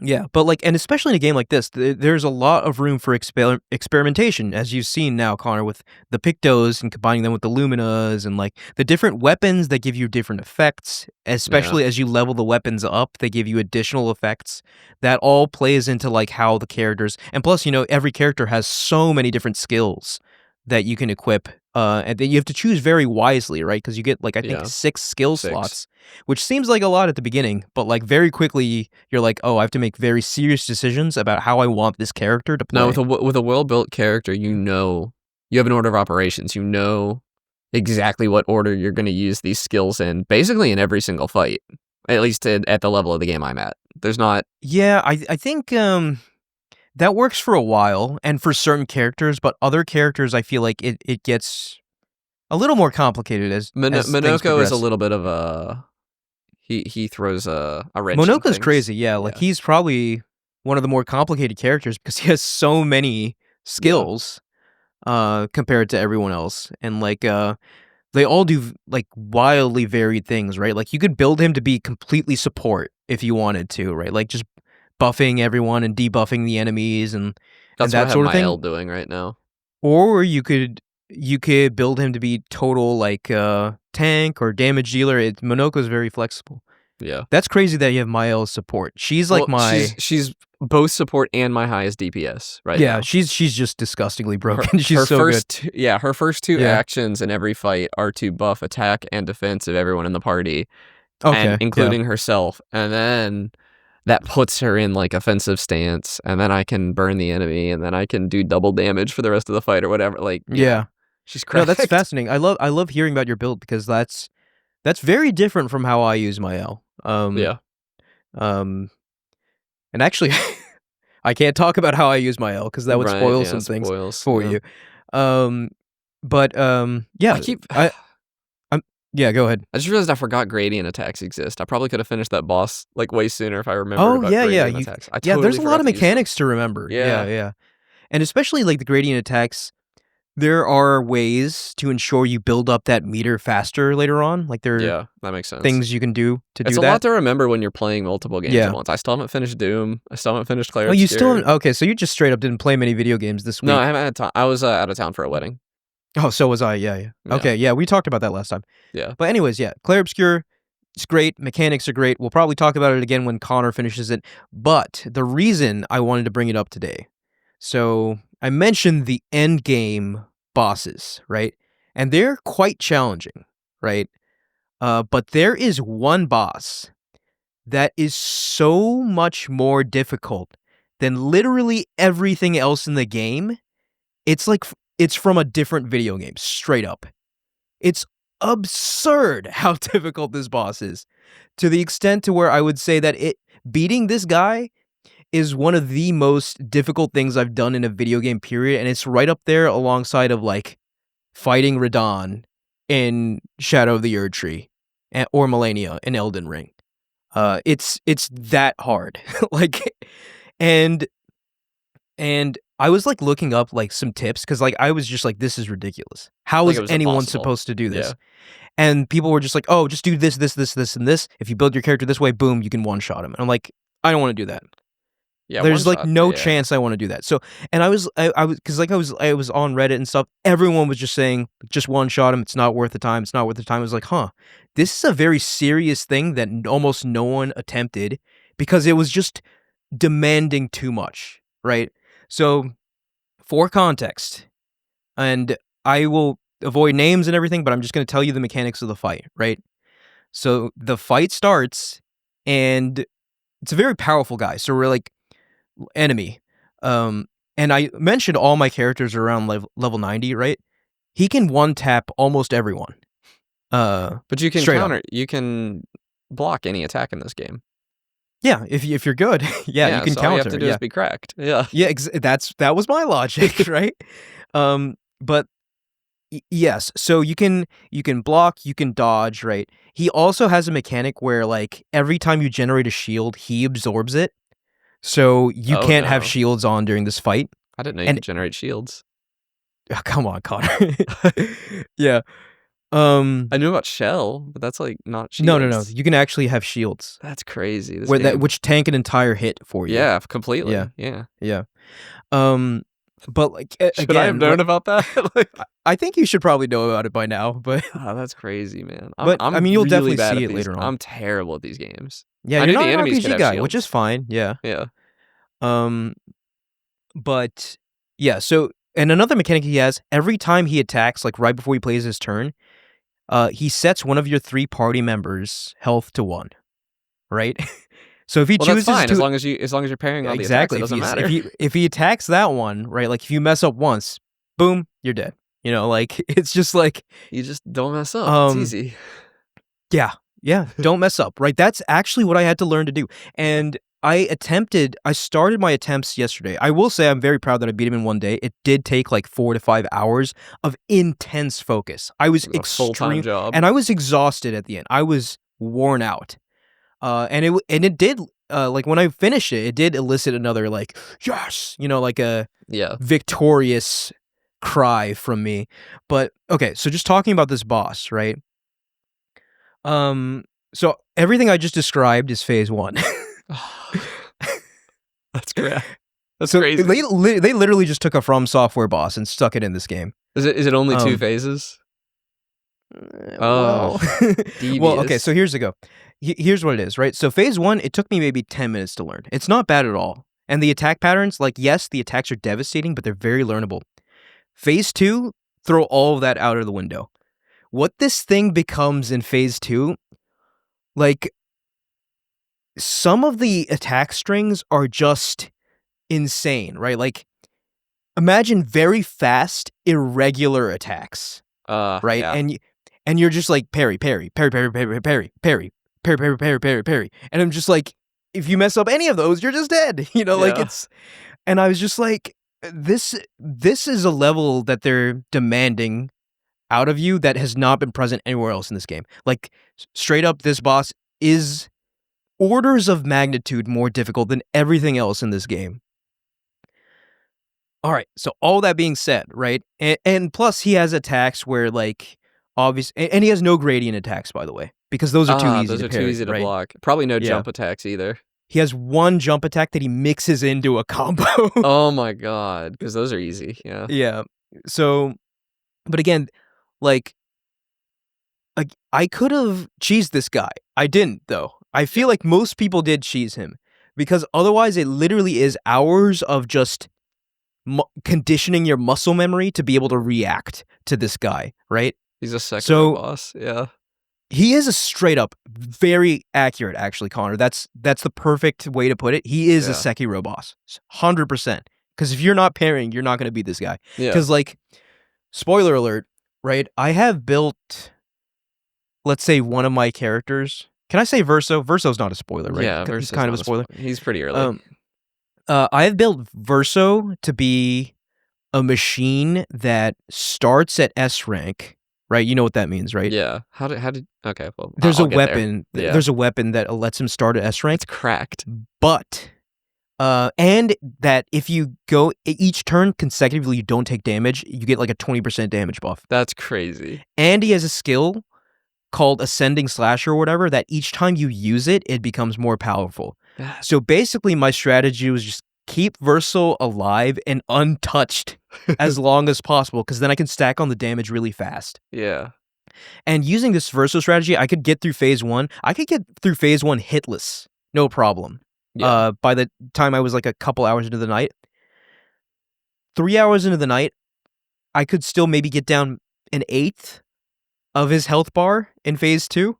yeah, but, like, and especially in a game like this, there's a lot of room for experimentation, as you've seen now, Connor, with the Pictos and combining them with the Luminas and, like, the different weapons that give you different effects, Yeah. especially as you level the weapons up, they give you additional effects. That all plays into, like, how the characters, and plus, every character has so many different skills that you can equip, and then you have to choose very wisely, right? Because you get, like, I think Yeah. 6 skill 6. slots, which seems like a lot at the beginning, but, like, very quickly, you're like, "Oh, I have to make very serious decisions about how I want this character to Now play." with a well-built character, you have an order of operations. You know exactly what order you're gonna use these skills in, basically in every single fight, at least at the level of the game I'm at. There's not Yeah, I think, that works for a while and for certain characters, but other characters, I feel like it gets a little more complicated as things Minoko is a progress. little bit of a he throws a wrench in Monoka's things. crazy, yeah, like, Yeah. he's probably one of the more complicated characters because he has so many Yeah. skills, compared to everyone else, and, like, they all do like, wildly varied things, right? Like, you could build him to be completely support if you wanted to, right? Like, just buffing everyone and debuffing the enemies and That's what I that have sort of my L thing, doing right now. or you could build him to be total, like, tank or damage dealer. Monoko's very flexible. Yeah. That's crazy that you have Mael as support. She's like Well, my she's both support and my highest DPS right yeah, now. she's just disgustingly Her broken. She's her so good. first yeah, her first 2 Yeah. actions in every fight are to buff attack and defense of everyone in the party, and Okay, yeah. including herself, and then that puts her in, like, offensive stance, and then I can burn the enemy, and then I can do double damage for the rest of the fight or whatever, like, yeah. Yeah. She's No, that's cracked. fascinating. I love hearing about your build because that's very different from how I use my L. Yeah. Um, and actually, I can't talk about how I use my L because that would Right, spoil yeah, some things spoils, for yeah. you. I Yeah, keep yeah, go ahead. I just realized I forgot gradient attacks exist. I probably could have finished that boss, like, way sooner if I remembered Oh, about yeah, yeah, gradient attacks. I there's totally a lot forgot of to use them. mechanics to remember. Yeah, Yeah. yeah. And especially, like, the gradient attacks, there are ways to ensure you build up that meter faster later on, like, there are Yeah, that makes sense. things you can do to It's do a that. lot to remember when you're playing multiple games at Yeah. once. I still haven't finished Doom. I still haven't finished Clair Oh, you still Obscur. haven't okay, so you just straight up didn't play many video games this No, I week. haven't had time. I was, out of town for a wedding. Oh, so was I, yeah, yeah. Yeah, Okay, yeah, we talked about that last time. yeah. But anyways, yeah, Clair Obscur, it's great, mechanics are great, we'll probably talk about it again when Connor finishes it, but the reason I wanted to bring it up today, so I mentioned the end game bosses, right? And they're quite challenging, right? But there is one boss that is so much more difficult than literally everything else in the game. It's like it's from a different video game, straight up. It's absurd how difficult this boss is, to the extent to where I would say that beating this guy is one of the most difficult things I've done in a video game period, and it's right up there alongside of like fighting Radon in Shadow of the Erd Tree or Melania in Elden Ring. It's that hard. Like and and I was like looking up like some tips because like I was just like, this is ridiculous. How Like, it is was anyone impossible. supposed to do Yeah. this? And people were just like, oh, just do this, this, this, this, and this. If you build your character this way, boom, you can one shot him. And I'm like, I don't want to do that. Yeah, one There's like shot, no yeah. chance I want to do that. So, and I was, because like I was on Reddit and stuff. Everyone was just saying, just one shot him. It's not worth the time. It's not worth the time. I was like, huh, this is a very serious thing that almost no one attempted because it was just demanding too much, right? So, for context, and I will avoid names and everything, but I'm just going to tell you the mechanics of the fight, right? So the fight starts, and it's a very powerful guy. So we're like enemy, and I mentioned all my characters are around level 90, right? He can one tap almost everyone. But you can Straight up. you can block any attack in this game. Yeah, if you're good, yeah, you Yeah, can so all you have counter. to do is Yeah, be cracked. Yeah. yeah, that was my logic, right? But yes, so you can block, you can dodge, right? He also has a mechanic where like every time you generate a shield, he absorbs it. So you Oh, can't have no. shields on during this fight. I didn't know you And could generate shields. oh, come on, Connor. Yeah. Um I knew about shell, but that's, like, not no. shields. You can actually have shields That's crazy. This where that game. which tank an entire hit for you. Yeah, Yeah. completely. Yeah. Yeah. Um but like Should I have again, known about that? Like, I think you should probably know about it by now, but oh, that's crazy, man. but I I'm mean you'll really definitely bad see at it these. later on. I'm terrible at these games. Yeah, I you're knew the not an enemies could RPG have guy, which is shields. fine. Yeah. Yeah. Um But yeah, so and another mechanic he has, every time he attacks, like right before he plays his turn, he sets one of your 3 party members' health to 1, right? So if he Well, that's chooses fine to as long as you're pairing all the attacks, exactly, it doesn't matter. if he attacks that one, right, like if you mess up once, boom, you're dead. You know, like it's just like, You just don't mess up. It's um, easy. yeah, yeah, don't mess up, right? That's actually what I had to learn to do, and I started my attempts yesterday. I will say I'm very proud that I beat him in one day. It did take like 4 to 5 hours of intense focus. I was It was a full-time job. and I was exhausted at the end. I was worn out. And it did like when I finished it, it did elicit another like yes, you know, like a Yeah. victorious cry from me. But okay, so just talking about this boss, right? So everything I just described is phase 1. That's great. That's So crazy. they literally just took a From Software boss and stuck it in this game. Is it only 2 Um, phases? Well, well, okay. Devious. So here's the go. Here's what it is, right? So phase 1, it took me maybe 10 minutes to learn. It's not bad at all. And the attack patterns, like yes, the attacks are devastating, but they're very learnable. Phase 2, throw all of that out of the window. What this thing becomes in phase 2, like some of the attack strings are just insane, right? Like imagine very fast, irregular attacks, right? Yeah. And you're just like parry, parry, parry, parry, parry, parry, parry, parry, parry, parry, parry, parry, and I'm just like, if you mess up any of those, you're just dead. Like Yeah. it's. And I was just like, this is a level that they're demanding out of you that has not been present anywhere else in this game. Like straight up, this boss is orders of magnitude more difficult than everything else in this game. All right, so all that being said, right, and plus he has attacks where like obvious, and he has no gradient attacks, by the way, because those are too easy Those to are too parry, easy to right? block. Probably no Yeah, jump attacks either. he has one jump attack that he mixes into a combo. Oh my god, because those are easy. Yeah. Yeah, so, but again, like I could have cheesed this guy. I didn't though. I feel like most people did cheese him because otherwise it literally is hours of just conditioning your muscle memory to be able to react to this guy, right? He's a Sekiro So boss. Yeah. he is a straight up very accurate, actually, Connor. That's the perfect way to put it. He is a Yeah. Sekiro boss, 100%. Because if you're not parrying, you're not going to beat this guy. Yeah. Because like, spoiler alert, right? I have built, let's say, one of my characters. Can I say Verso? Verso's not a spoiler, right? Yeah, He's Versus kind of a not spoiler. He's pretty early. I have built Verso to be a machine that starts at S rank, right? You know what that means, right? Yeah. How did okay, well, There's I'll a get there. weapon. Yeah. There's a weapon that lets him start at S rank. It's cracked. But and that if you go each turn consecutively, you don't take damage, you get like a 20% damage buff. That's crazy. And he has a skill called Ascending Slasher or whatever that each time you use it, it becomes more powerful. So basically, my strategy was just keep Verso alive and untouched as long as possible, because then I can stack on the damage really fast. Yeah. And using this Verso strategy, I could get through phase 1. I could get through phase 1 hitless, no problem. Yeah. By the time I was like a couple hours into the night, 3 hours into the night, I could still maybe get down an eighth of his health bar in phase 2.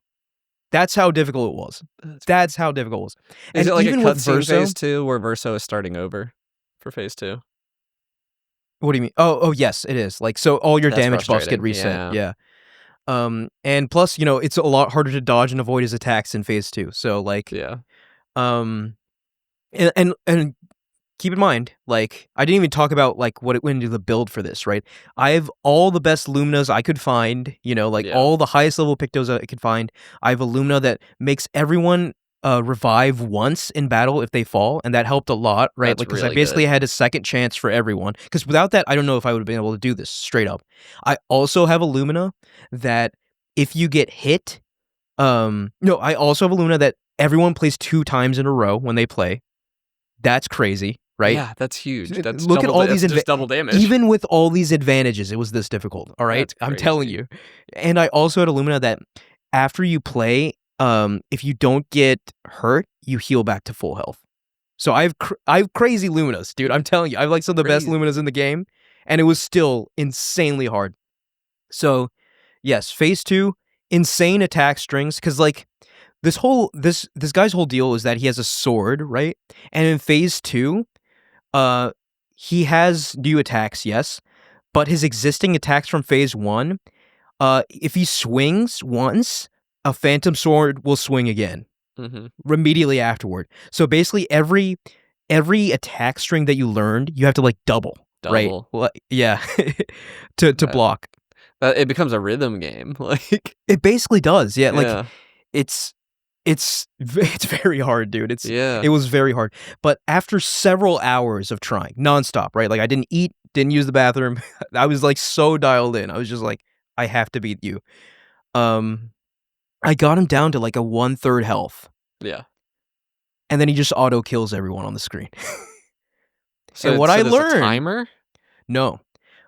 That's how difficult it was. That's how difficult it was. Is And it like even a with cutscene Verso, phase 2 where Verso is starting over for phase 2? what do you mean? Oh, yes, it is. Like, so all your That's damage buffs get frustrating, reset. Yeah. And plus, it's a lot harder to dodge and avoid his attacks in phase 2. So like, Yeah. and keep in mind, like, I didn't even talk about like what it went into the build for this, right? I have all the best Luminas I could find, like Yeah. all the highest level Pictos I could find. I have a Lumina that makes everyone revive once in battle if they fall, and that helped a lot, right? That's Like, because I really basically good. had a second chance for everyone. Because without that, I don't know if I would have been able to do this straight up. I also have a Lumina that if you get hit, no, I also have a Lumina that everyone plays 2 times in a row when they play. That's crazy, right? Yeah, that's huge. That's Look at all these just double damage. even with all these advantages, it was this difficult. All right, That's I'm telling crazy. you. And I also had a Lumina that after you play, if you don't get hurt, you heal back to full health. So I have crazy Luminas, dude. I'm telling you, I have like some of the best Crazy. Luminas in the game, and it was still insanely hard. So yes, phase 2, insane attack strings, because like this guy's whole deal is that he has a sword, right? And in phase 2, he has new attacks, yes, but his existing attacks from phase 1, if he swings once, a phantom sword will swing again immediately afterward. So basically, every attack string that you learned, you have to like double. Right? Well, yeah, to block. It becomes a rhythm game. Like It basically does. Yeah, like yeah. it's very hard, dude. Yeah. It was very hard. But after several hours of trying nonstop, right? Like I didn't eat, didn't use the bathroom. I was like so dialed in. I was just like, I have to beat you. I got him down to like a 1/3 health. Yeah. And then he just auto kills everyone on the screen. So and what I there's a learned, timer? no,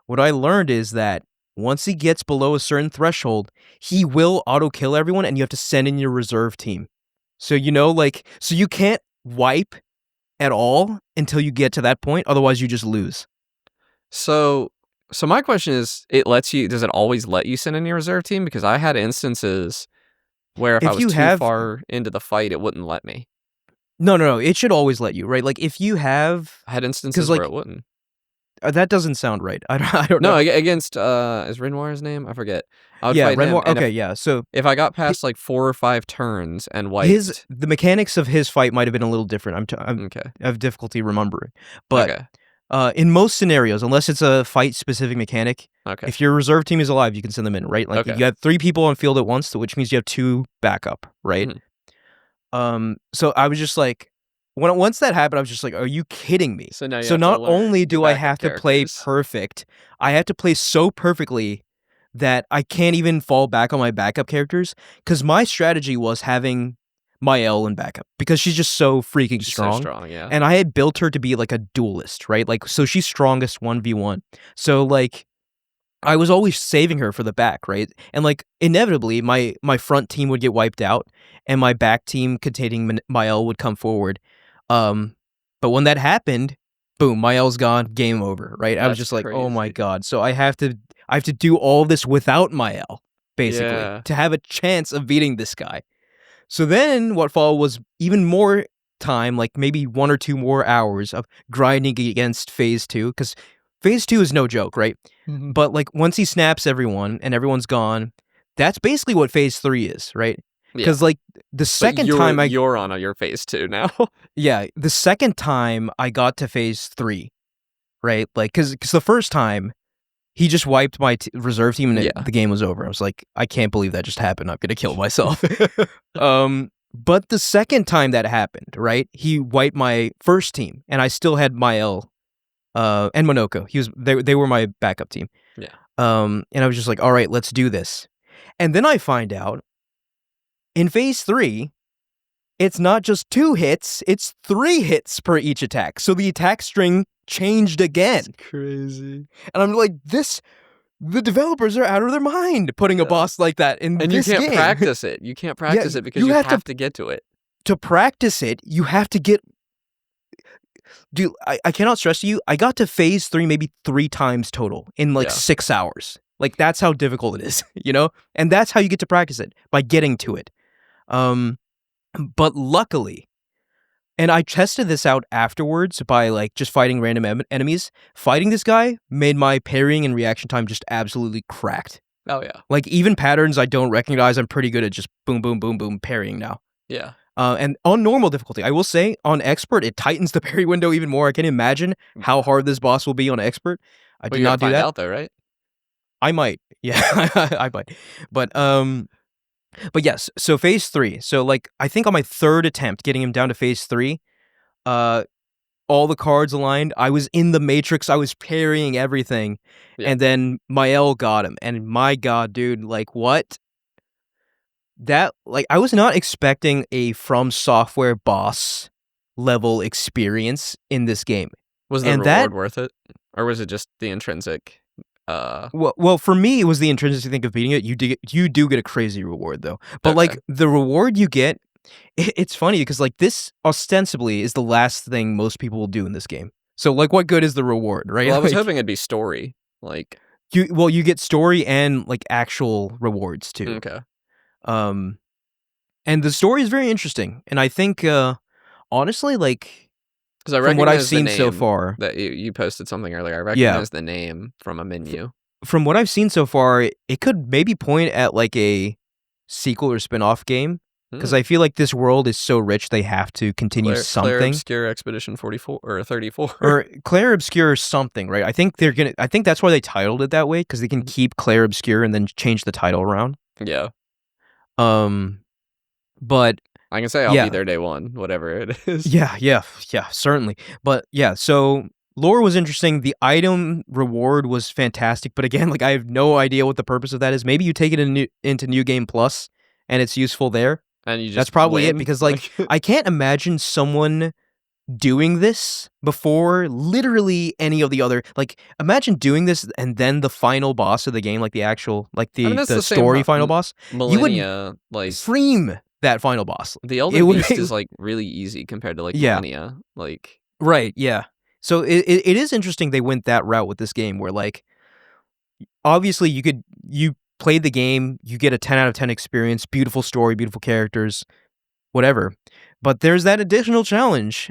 what I learned is that once he gets below a certain threshold, he will auto kill everyone, and you have to send in your reserve team. So so you can't wipe at all until you get to that point. Otherwise, you just lose. So my question is, does it always let you send in your reserve team? Because I had instances where if I was too far into the fight, it wouldn't let me. No. It should always let you, right? Like if you have, I had instances where it wouldn't. That doesn't sound right. I don't know. No, against is Renoir's name? I forget. I would Yeah, fight him, Renoir. and Okay, yeah. So if I got hi- past like 4 or 5 turns and his wiped, the mechanics of his fight might have been a little different. okay, I have difficulty remembering, but okay, in most scenarios, unless it's a fight specific mechanic, okay, if your reserve team is alive, you can send them in, right? Like okay. you have 3 people on field at once, which means you have 2 backup, right? Mhm. So I was just like, once that happened, I was just like, "Are you kidding me?" So now you So have to not learn only your do I backup have to play characters. perfect, I have to play so perfectly that I can't even fall back on my backup characters. Because my strategy was having Mael in backup because she's just so freaking She's so strong, strong, yeah. and I had built her to be like a duelist, right? Like, so she's strongest 1v1. So like I was always saving her for the back, right? And, like, inevitably, my front team would get wiped out, and my back team containing Mael would come forward. Um, but when that happened, boom, Mael's gone, game over, right? I was That's just like, "Oh my crazy. god." So I have to do all this without Mael, basically, Yeah. to have a chance of beating this guy. So then what followed was even more time, like maybe 1 or 2 more hours of grinding against Phase 2, because Phase 2 is no joke, right? Mhm. But, like, once he snaps everyone and everyone's gone, that's basically what Phase 3 is, right? Yeah. Because like, the But second time I you're on your phase 2 now. yeah, the second time I got to Phase 3, right? Like, because the first time, he just wiped my reserve team and Yeah. the game was over. I was like, "I can't believe that just happened. I'm gonna kill myself." But the second time that happened, right? He wiped my first team, and I still had Mael, and Monoko. They were my backup team. Yeah. And I was just like, "All right, let's do this." And then I find out in Phase 3, it's not just 2 hits, it's 3 hits per each attack. So the attack string changed again. Crazy. And I'm like, the developers are out of their mind putting a Yeah. boss like that in And you this can't game. practice it. You can't Yeah, practice it because you you have have to get to it. to practice it, you have to get dude, I cannot stress to you, I got to Phase 3 maybe 3 times total in, like, Yeah. 6 hours. Like, that's how difficult it is, you know? And that's how you get to practice it, by getting to it. But luckily, and I tested this out afterwards by, like, just fighting random enemies, fighting this guy made my parrying and reaction time just absolutely cracked. Oh, yeah. Like, even patterns I don't recognize, I'm pretty good at just boom, boom, boom, boom, parrying now. Yeah. And on normal difficulty, I will say, on expert, it tightens the parry window even more. I can imagine how hard this boss will be on expert. I Well, did you're gonna not do find that. out though, right? I might. Yeah, I might. But, yes, so Phase 3. So, like, I think on my 3rd attempt getting him down to Phase 3, uh, all the cards aligned, I was in the matrix, I was parrying everything, Yeah. and then Mael got him, and my god, dude, like, what? That like, I was not expecting a From Software boss level experience in this game, Was the and that reward worth it? Or was it just the intrinsic, well, for me, it was the intrinsic thing of beating it. You do get a crazy reward, though, but, okay. like, the reward you get it's funny because, like, this ostensibly is the last thing most people will do in this game. So, like, what good is the reward, right? Well, I was Like, hoping it'd be story. Like, you get story and, like, actual rewards too. okay. Um, and the story is very interesting, and I think, honestly, like, 'Cause I from what I've recognize the seen so name far that you posted something earlier. I yeah, recognize the name from a menu. from what I've seen so far, it could maybe point at, like, a sequel or spin-off game, because Hmm. I feel like this world is so rich, they have to continue Clair something. Obscur Expedition 44 or 34. Or Clair Obscur something, right? I think that's why they titled it that way, because they can keep Clair Obscur and then change the title around. Yeah. Um, but I can say I'll be yeah. there day one, whatever it is. Yeah, certainly. But yeah, so lore was interesting. The item reward was fantastic, but again, like, I have no idea what the purpose of that is. Maybe you take it into New Game Plus and it's useful there. And you That's just probably it, win. because, like, I can't imagine someone doing this before literally any of the other, like, imagine doing this and then the final boss of the game, like, the actual, like, I mean, that's the the same story final boss, you would Millennia, like, stream that final boss. the It Elden would Beast make is, like, really easy compared to, like, yeah. Millennia. Like, Right, yeah. So it is interesting they went that route with this game where, like, obviously you played the game, you get a 10 out of 10 experience, beautiful story, beautiful characters, whatever. But there's that additional challenge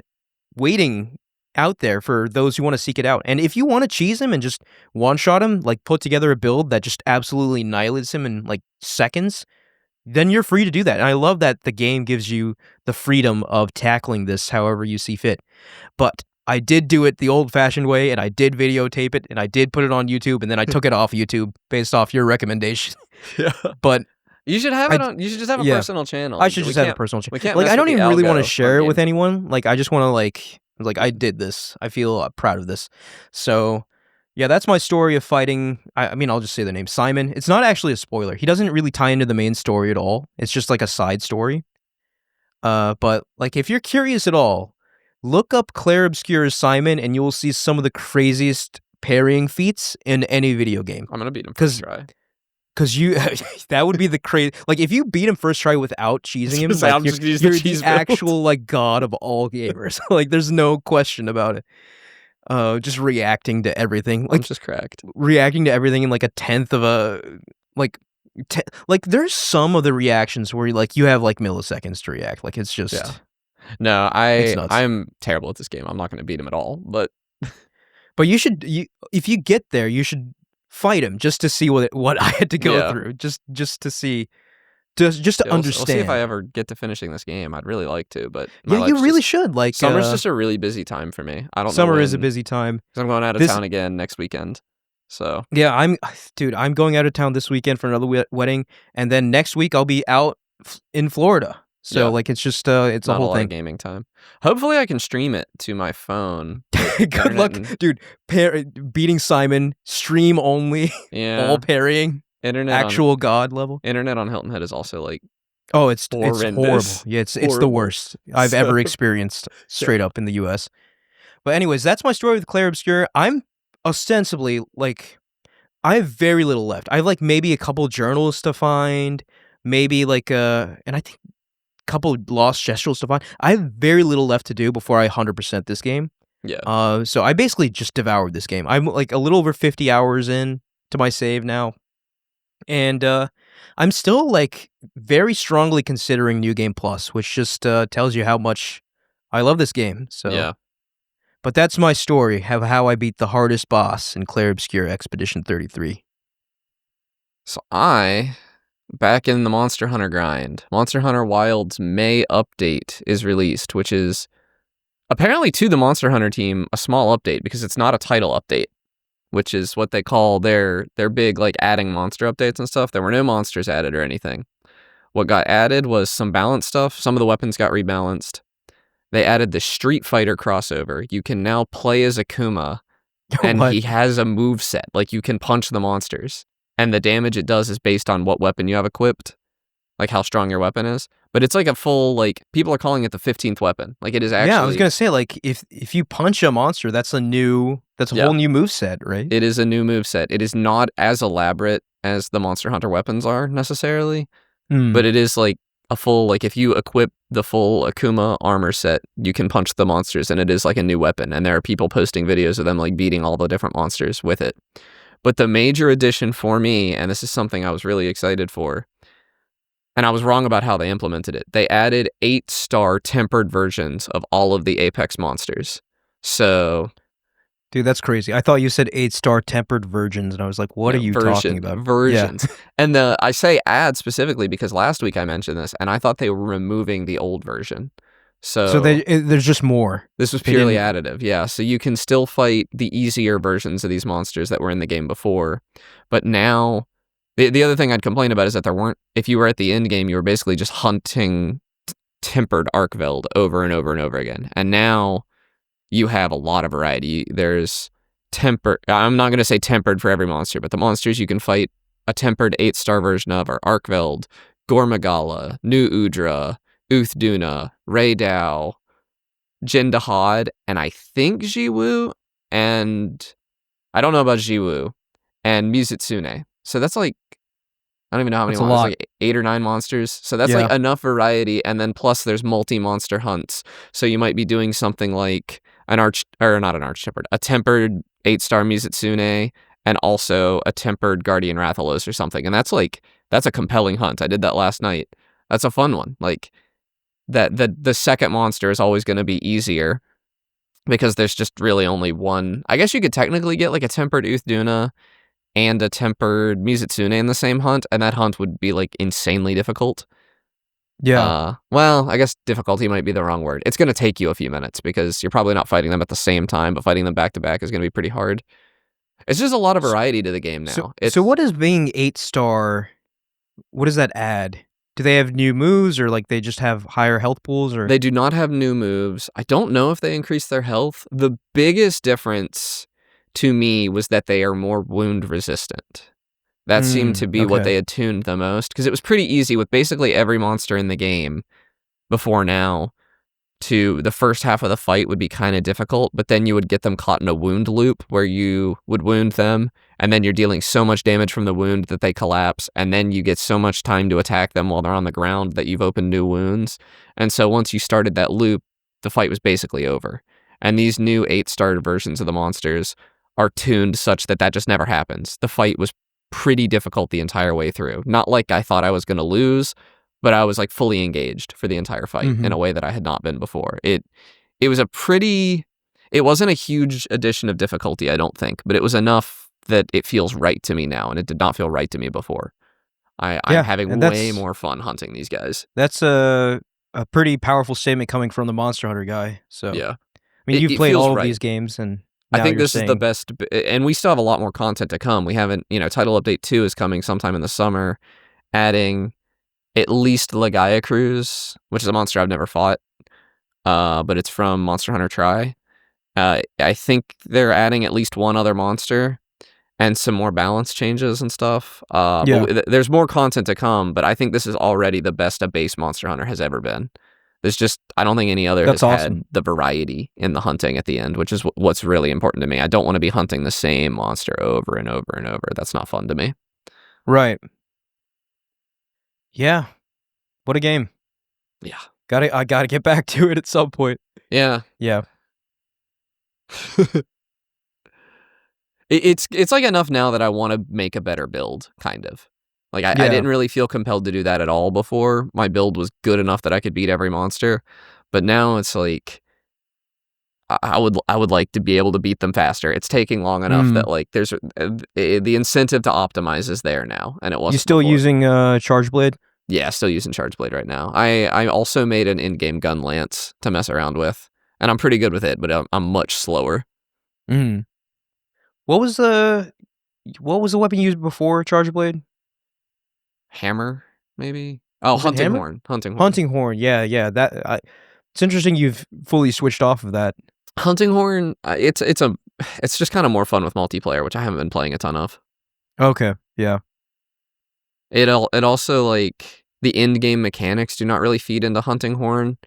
waiting out there for those who want to seek it out. And if you want to cheese him and just one-shot him, like put together a build that just absolutely annihilates him in like seconds, then you're free to do that. And I love that the game gives you the freedom of tackling this however you see fit. But I did do it the old-fashioned way, and I did videotape it, and I did put it on YouTube, and then I took it off YouTube based off your recommendation. Yeah. But You should have I it on. You should just have a yeah. personal channel. I should We just have a can't- personal We channel. can't Like, mess I don't with the even really want to algo share on it with game. anyone. Like, I just want to like I did this. I feel proud of this. So, yeah, that's my story of fighting. I mean, I'll just say the name Simon. It's not actually a spoiler. He doesn't really tie into the main story at all. It's just like a side story. But like, if you're curious at all, look up Clair Obscur's Simon, and you will see some of the craziest parrying feats in any video game. I'm gonna beat him first try. Because you, that would be the crazy. Like, if you beat him first try without cheesing him, Say, like, I'm just gonna use you're the the cheese build. actual like god of all gamers. Like, there's no question about it. Just reacting to everything, I'm like just cracked. reacting to everything in like a tenth of a like. Like, there's some of the reactions where you have like milliseconds to react. Like, it's just Yeah. No, it's nuts. I'm terrible at this game. I'm not gonna beat him at all. But you should if you get there, you should fight him just to see what I had to go Yeah. through, just to see. Just to yeah, understand. We'll see if I ever get to finishing this game. I'd really like to, but Yeah, you really should. Like, summer's just a really busy time for me. I don't know. Summer is a busy time. Because I'm going out of town again next weekend. So yeah, I'm going out of town this weekend for another wedding, and then next week I'll be out in Florida. So Yeah. like, it's just it's not a whole lot thing. of gaming time. Hopefully, I can stream it to my phone. Good luck, dude. Beating Simon, stream only, Yeah, all parrying, internet actual god level. Internet on Hilton Head is also like Oh, it's horrible. horrendous. Yeah, it's the Horrible. worst I've ever experienced straight up in the US. But anyways, that's my story with Clair Obscur. I'm ostensibly like, I have very little left. I have like maybe a couple journals to find, maybe like and I think a couple lost gestuals to find. I have very little left to do before I 100% this game. Yeah. So I basically just devoured this game. I'm like a little over 50 hours in to my save now. And I'm still like very strongly considering New Game Plus, which just tells you how much I love this game. So Yeah. But that's my story of how I beat the hardest boss in Clair Obscur Expedition 33. So back in the Monster Hunter grind, Monster Hunter Wild's May update is released, which is apparently to the Monster Hunter team a small update because it's not a title update, which is what they call their big like adding monster updates and stuff. There were no monsters added or anything. What got added was some balance stuff. Some of the weapons got rebalanced. They added the Street Fighter crossover. You can now play as Akuma, and he has a move set. Like, you can punch the monsters, and the damage it does is based on what weapon you have equipped, like how strong your weapon is. But it's like a full, like, people are calling it the 15th weapon. Like, it is actually... Yeah, I was gonna say, like, if you punch a monster, that's a whole new move set, right? It is a new move set. It is not as elaborate as the Monster Hunter weapons are, necessarily, but it is, like, a full, like, if you equip the full Akuma armor set, you can punch the monsters, and it is like a new weapon. And there are people posting videos of them like beating all the different monsters with it. But the major addition for me, and this is something I was really excited for, and I was wrong about how they implemented it. They added 8-star tempered versions of all of the Apex monsters. So... Dude, that's crazy. I thought you said 8-star tempered versions, and I was like, what are you talking about? Versions. Yeah. And I say add specifically because last week I mentioned this, and I thought they were removing the old version. So there's just more. This was purely additive, yeah. So you can still fight the easier versions of these monsters that were in the game before. But now, the other thing I'd complain about is that there weren't, if you were at the end game, you were basically just hunting tempered Arkveld over and over and over again. And now... you have a lot of variety. There's I'm not going to say tempered for every monster, but the monsters you can fight a tempered 8-star version of are Arkveld, Gormagala, New Udra, Uthduna, Raydao, Jindahad, and I think Jiwoo, and I don't know about Jiwoo, and Mizutsune. So that's like, I don't even know how many monsters, like 8 or 9 monsters. So that's like enough variety, and then plus there's multi-monster hunts. So you might be doing something like a tempered 8-star Mizutsune, and also a tempered Guardian Rathalos or something. And that's a compelling hunt. I did that last night. That's a fun one. Like, the second monster is always going to be easier because there's just really only one. I guess you could technically get like a tempered Uthduna and a tempered Mizitsune in the same hunt, and that hunt would be like insanely difficult. Yeah. Well, I guess difficulty might be the wrong word. It's going to take you a few minutes because you're probably not fighting them at the same time, but fighting them back to back is going to be pretty hard. It's just a lot of variety to the game now. So what is being 8-star? What does that add? Do they have new moves, or like they just have higher health pools, or They do not have new moves. I don't know if they increase their health. The biggest difference to me was that they are more wound resistant. That seemed to be what okay. they had tuned the most, because it was pretty easy with basically every monster in the game before now. To the first half of the fight would be kind of difficult, but then you would get them caught in a wound loop where you would wound them, and then you're dealing so much damage from the wound that they collapse, and then you get so much time to attack them while they're on the ground that you've opened new wounds. And so once you started that loop, the fight was basically over. And these new 8-star versions of the monsters are tuned such that that just never happens. The fight was pretty difficult the entire way through. Not like I thought I was going to lose, but I was like fully engaged for the entire fight in a way that I had not been before. It was it wasn't a huge addition of difficulty, I don't think, but it was enough that it feels right to me now, and it did not feel right to me before. I'm having and way more fun hunting these guys. that's a pretty powerful statement coming from the Monster Hunter guy. So Yeah. I mean, you've It played feels all of right. these games, and I now think you're this is the saying best, and we still have a lot more content to come. We haven't, Title Update 2 is coming sometime in the summer, adding at least Legaia Cruise, which is a monster I've never fought, but it's from Monster Hunter Tri. I think they're adding at least one other monster and some more balance changes and stuff. Yeah. But there's more content to come, but I think this is already the best a base Monster Hunter has ever been. There's just, I don't think any other That's has awesome. had the variety in the hunting at the end, which is what's really important to me. I don't want to be hunting the same monster over and over and over. That's not fun to me. Right. Yeah. What a game. Yeah. I gotta get back to it at some point. Yeah. Yeah. It's like enough now that I want to make a better build, kind of. Like I Yeah. didn't really feel compelled to do that at all before. My build was good enough that I could beat every monster, but now it's like I would like to be able to beat them faster. It's taking long enough that like there's the incentive to optimize is there now, and it wasn't. You still before. using Charge Blade? Yeah, still using Charge Blade right now. I also made an in-game gun lance to mess around with, and I'm pretty good with it, but I'm much slower. Mm. What was the weapon used before Charge Blade? Hammer, maybe? Oh, Was it hunting hammer? horn. Hunting horn. Hunting horn. Yeah. It's interesting you've fully switched off of that. Hunting horn. It's just kind of more fun with multiplayer, which I haven't been playing a ton of. Okay. Yeah. It also like the end game mechanics do not really feed into hunting horn.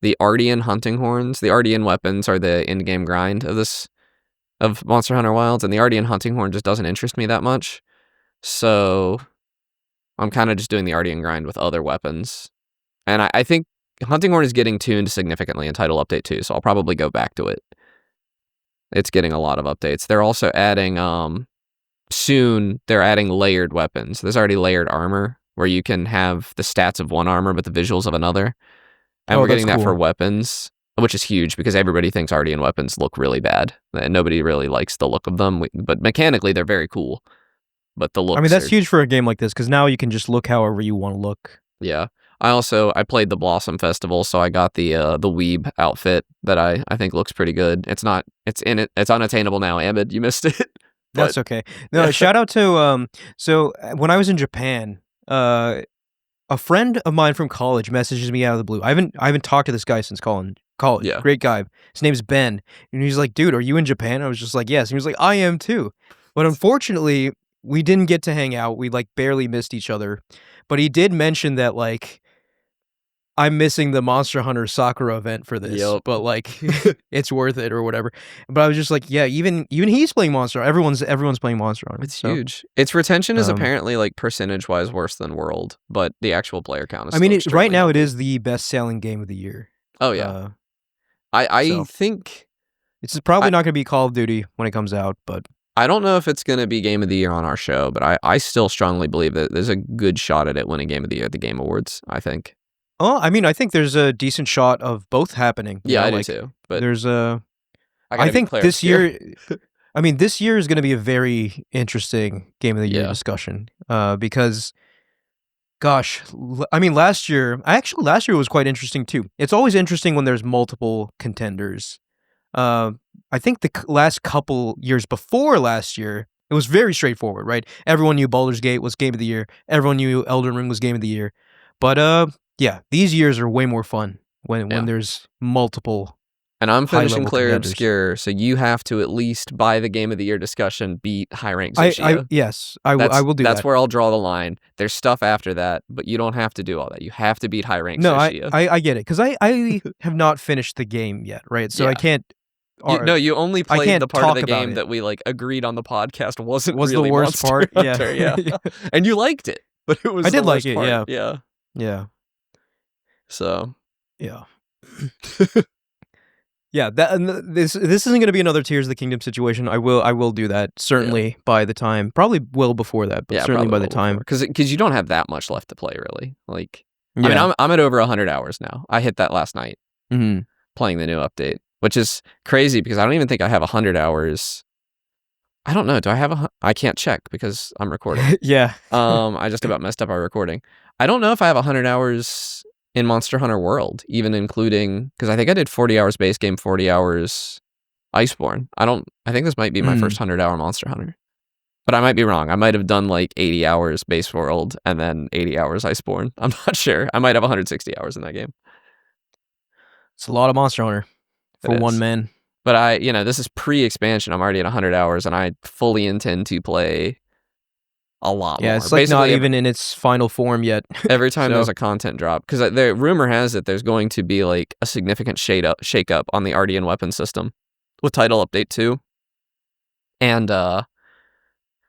The Ardean hunting horns, the Ardean weapons are the end game grind of Monster Hunter Wilds, and the Ardean hunting horn just doesn't interest me that much. So I'm kind of just doing the Ardean grind with other weapons. And I think hunting horn is getting tuned significantly in Title Update 2, so I'll probably go back to it. It's getting a lot of updates. They're also adding soon they're adding layered weapons. There's already layered armor where you can have the stats of one armor but the visuals of another. And we're getting that for weapons, which is huge because everybody thinks Ardean weapons look really bad. And nobody really likes the look of them, but mechanically they're very cool. But the looks, I mean, that's huge for a game like this because now you can just look however you want to look. Yeah. I played the Blossom Festival, so I got the Weeb outfit that I think looks pretty good. It's unattainable now, Ahmed. You missed it. That's okay. No, shout out to so when I was in Japan, a friend of mine from college messages me out of the blue. I haven't talked to this guy since college. Yeah. Great guy. His name's Ben. And he's like, "Dude, are you in Japan?" I was just like, "Yes." And he was like, "I am too." But unfortunately, we didn't get to hang out. We like barely missed each other. But he did mention that like I'm missing the Monster Hunter Sakura event for this, but like it's worth it or whatever. But I was just like, yeah, even he's playing Monster. Everyone's playing Monster Hunter. It's huge. Its retention is apparently like percentage wise worse than World, but the actual player count is. I mean, right now it is the best selling game of the year. Oh yeah, I think it's probably not going to be Call of Duty when it comes out, but I don't know if it's going to be Game of the Year on our show, but I still strongly believe that there's a good shot at it winning Game of the Year at the Game Awards. I think. Oh, I mean, I think there's a decent shot of both happening. Yeah, I do too. But there's a I think this year, I mean, this year is going to be a very interesting Game of the Year discussion because, gosh, I mean, last year was quite interesting too. It's always interesting when there's multiple contenders. I think the last couple years before last year, it was very straightforward, right? Everyone knew Baldur's Gate was Game of the Year. Everyone knew Elden Ring was Game of the Year. But yeah, these years are way more fun when there's multiple. And I'm finishing Clair contenders. Obscur, so you have to at least, by the Game of the Year discussion, beat High Rank Xixia. Yes, I will do that. That's where I'll draw the line. There's stuff after that, but you don't have to do all that. You have to beat High Rank Xixia. I get it, because I have not finished the game yet, right? So I can't... you only played the part of the game that we agreed on the podcast was really the worst Monster part. Hunter, yeah. And you liked it, but it was I did the like worst it, part. yeah. So yeah. Yeah, this isn't going to be another Tears of the Kingdom situation. I will do that certainly by the time, probably well before that, but certainly by the time, because you don't have that much left to play really. I mean, I'm at over 100 hours now. I hit that last night playing the new update, which is crazy because I don't even think I have 100 hours. I don't know. Do I have I can't check because I'm recording. Yeah. I just about messed up our recording. I don't know if I have 100 hours in Monster Hunter World, even including, because I think I did 40 hours base game, 40 hours Iceborne. I think this might be my first 100-hour Monster Hunter. But I might be wrong. I might have done 80 hours base world and then 80 hours Iceborne. I'm not sure. I might have 160 hours in that game. It's a lot of Monster Hunter for one man. But this is pre-expansion. I'm already at 100 hours and I fully intend to play a lot more. Yeah, it's basically not even in its final form yet. Every time there's a content drop, because the rumor has that there's going to be a significant shake-up on the Ardean weapon system with Title Update 2. And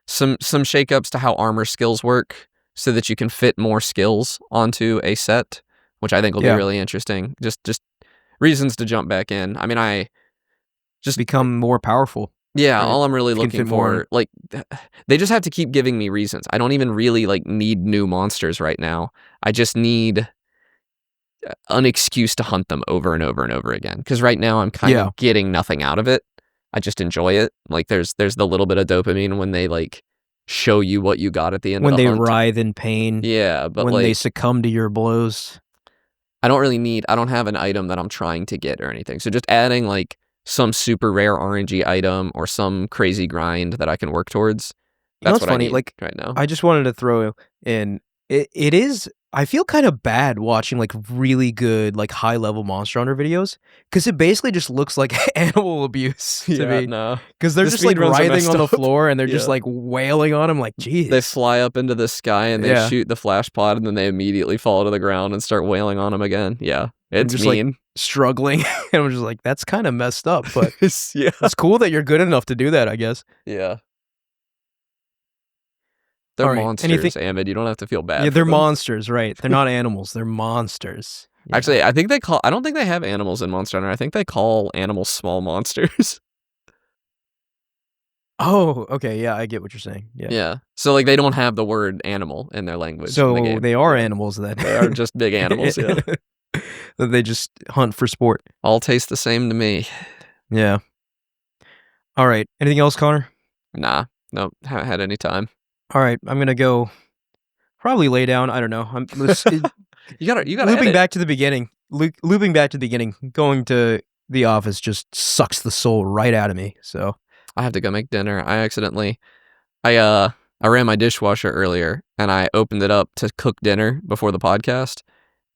some shake-ups to how armor skills work so that you can fit more skills onto a set, which I think will be really interesting. Just reasons to jump back in. I mean, I just become more powerful. Yeah, right? All I'm really looking for, they just have to keep giving me reasons. I don't even really need new monsters right now. I just need an excuse to hunt them over and over and over again. Because right now I'm kind of getting nothing out of it. I just enjoy it. There's the little bit of dopamine when they show you what you got at the end. When of the they hunt. Writhe in pain. Yeah, but when they succumb to your blows. I don't have an item that I'm trying to get or anything. So just adding some super rare RNG item or some crazy grind that I can work towards. That's what funny. I need right now. I just wanted to throw in. It is. I feel kind of bad watching really good high level Monster Hunter videos because it basically just looks like animal abuse to me. No, because they're just writhing on the floor and they're just wailing on him. Geez. They fly up into the sky and they shoot the flash pod and then they immediately fall to the ground and start wailing on him again. Yeah, it's just mean. Struggling, and I'm just that's kind of messed up. But it's cool that you're good enough to do that, I guess. Yeah. They're monsters, Ahmed. You don't have to feel bad. Yeah, they're monsters, right? They're not animals. They're monsters. Yeah. Actually, I don't think they have animals in Monster Hunter. I think they call animals small monsters. Oh, okay. Yeah, I get what you're saying. Yeah. Yeah. So they don't have the word animal in their language. So in the game. They are animals then. They are just big animals. Yeah. They just hunt for sport. All taste the same to me. Yeah. All right. Anything else, Connor? Nah. Nope. Haven't had any time. All right. I'm gonna go. Probably lay down. I don't know. You gotta looping back to the beginning. Looping back to the beginning. Going to the office just sucks the soul right out of me. So I have to go make dinner. I ran my dishwasher earlier and I opened it up to cook dinner before the podcast,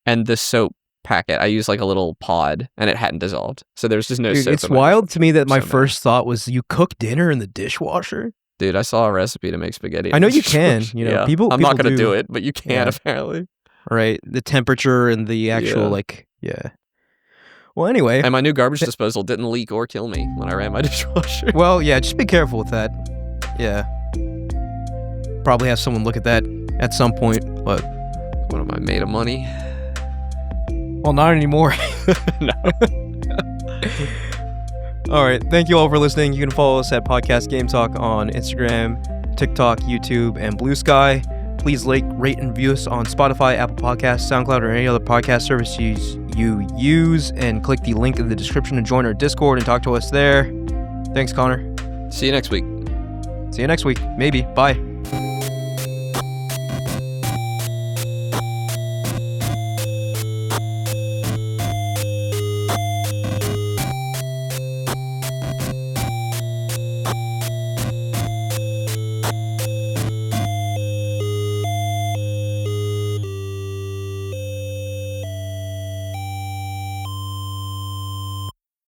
and the soap packet, I used a little pod and it hadn't dissolved, so there's just no soap. It's wild to me that my first thought was you cook dinner in the dishwasher. Dude, I saw a recipe to make spaghetti. I know you can. People. I'm not gonna do it, but you can apparently. Right, the temperature and the actual Well, anyway, and my new garbage disposal didn't leak or kill me when I ran my dishwasher. Well, yeah, just be careful with that. Yeah, probably have someone look at that at some point. But what am I made of money? Well, not anymore. No. All right. Thank you all for listening. You can follow us at Podcast Game Talk on Instagram, TikTok, YouTube, and Blue Sky. Please rate and review us on Spotify, Apple Podcasts, SoundCloud, or any other podcast services you use. And click the link in the description to join our Discord and talk to us there. Thanks, Connor. See you next week. See you next week. Maybe. Bye.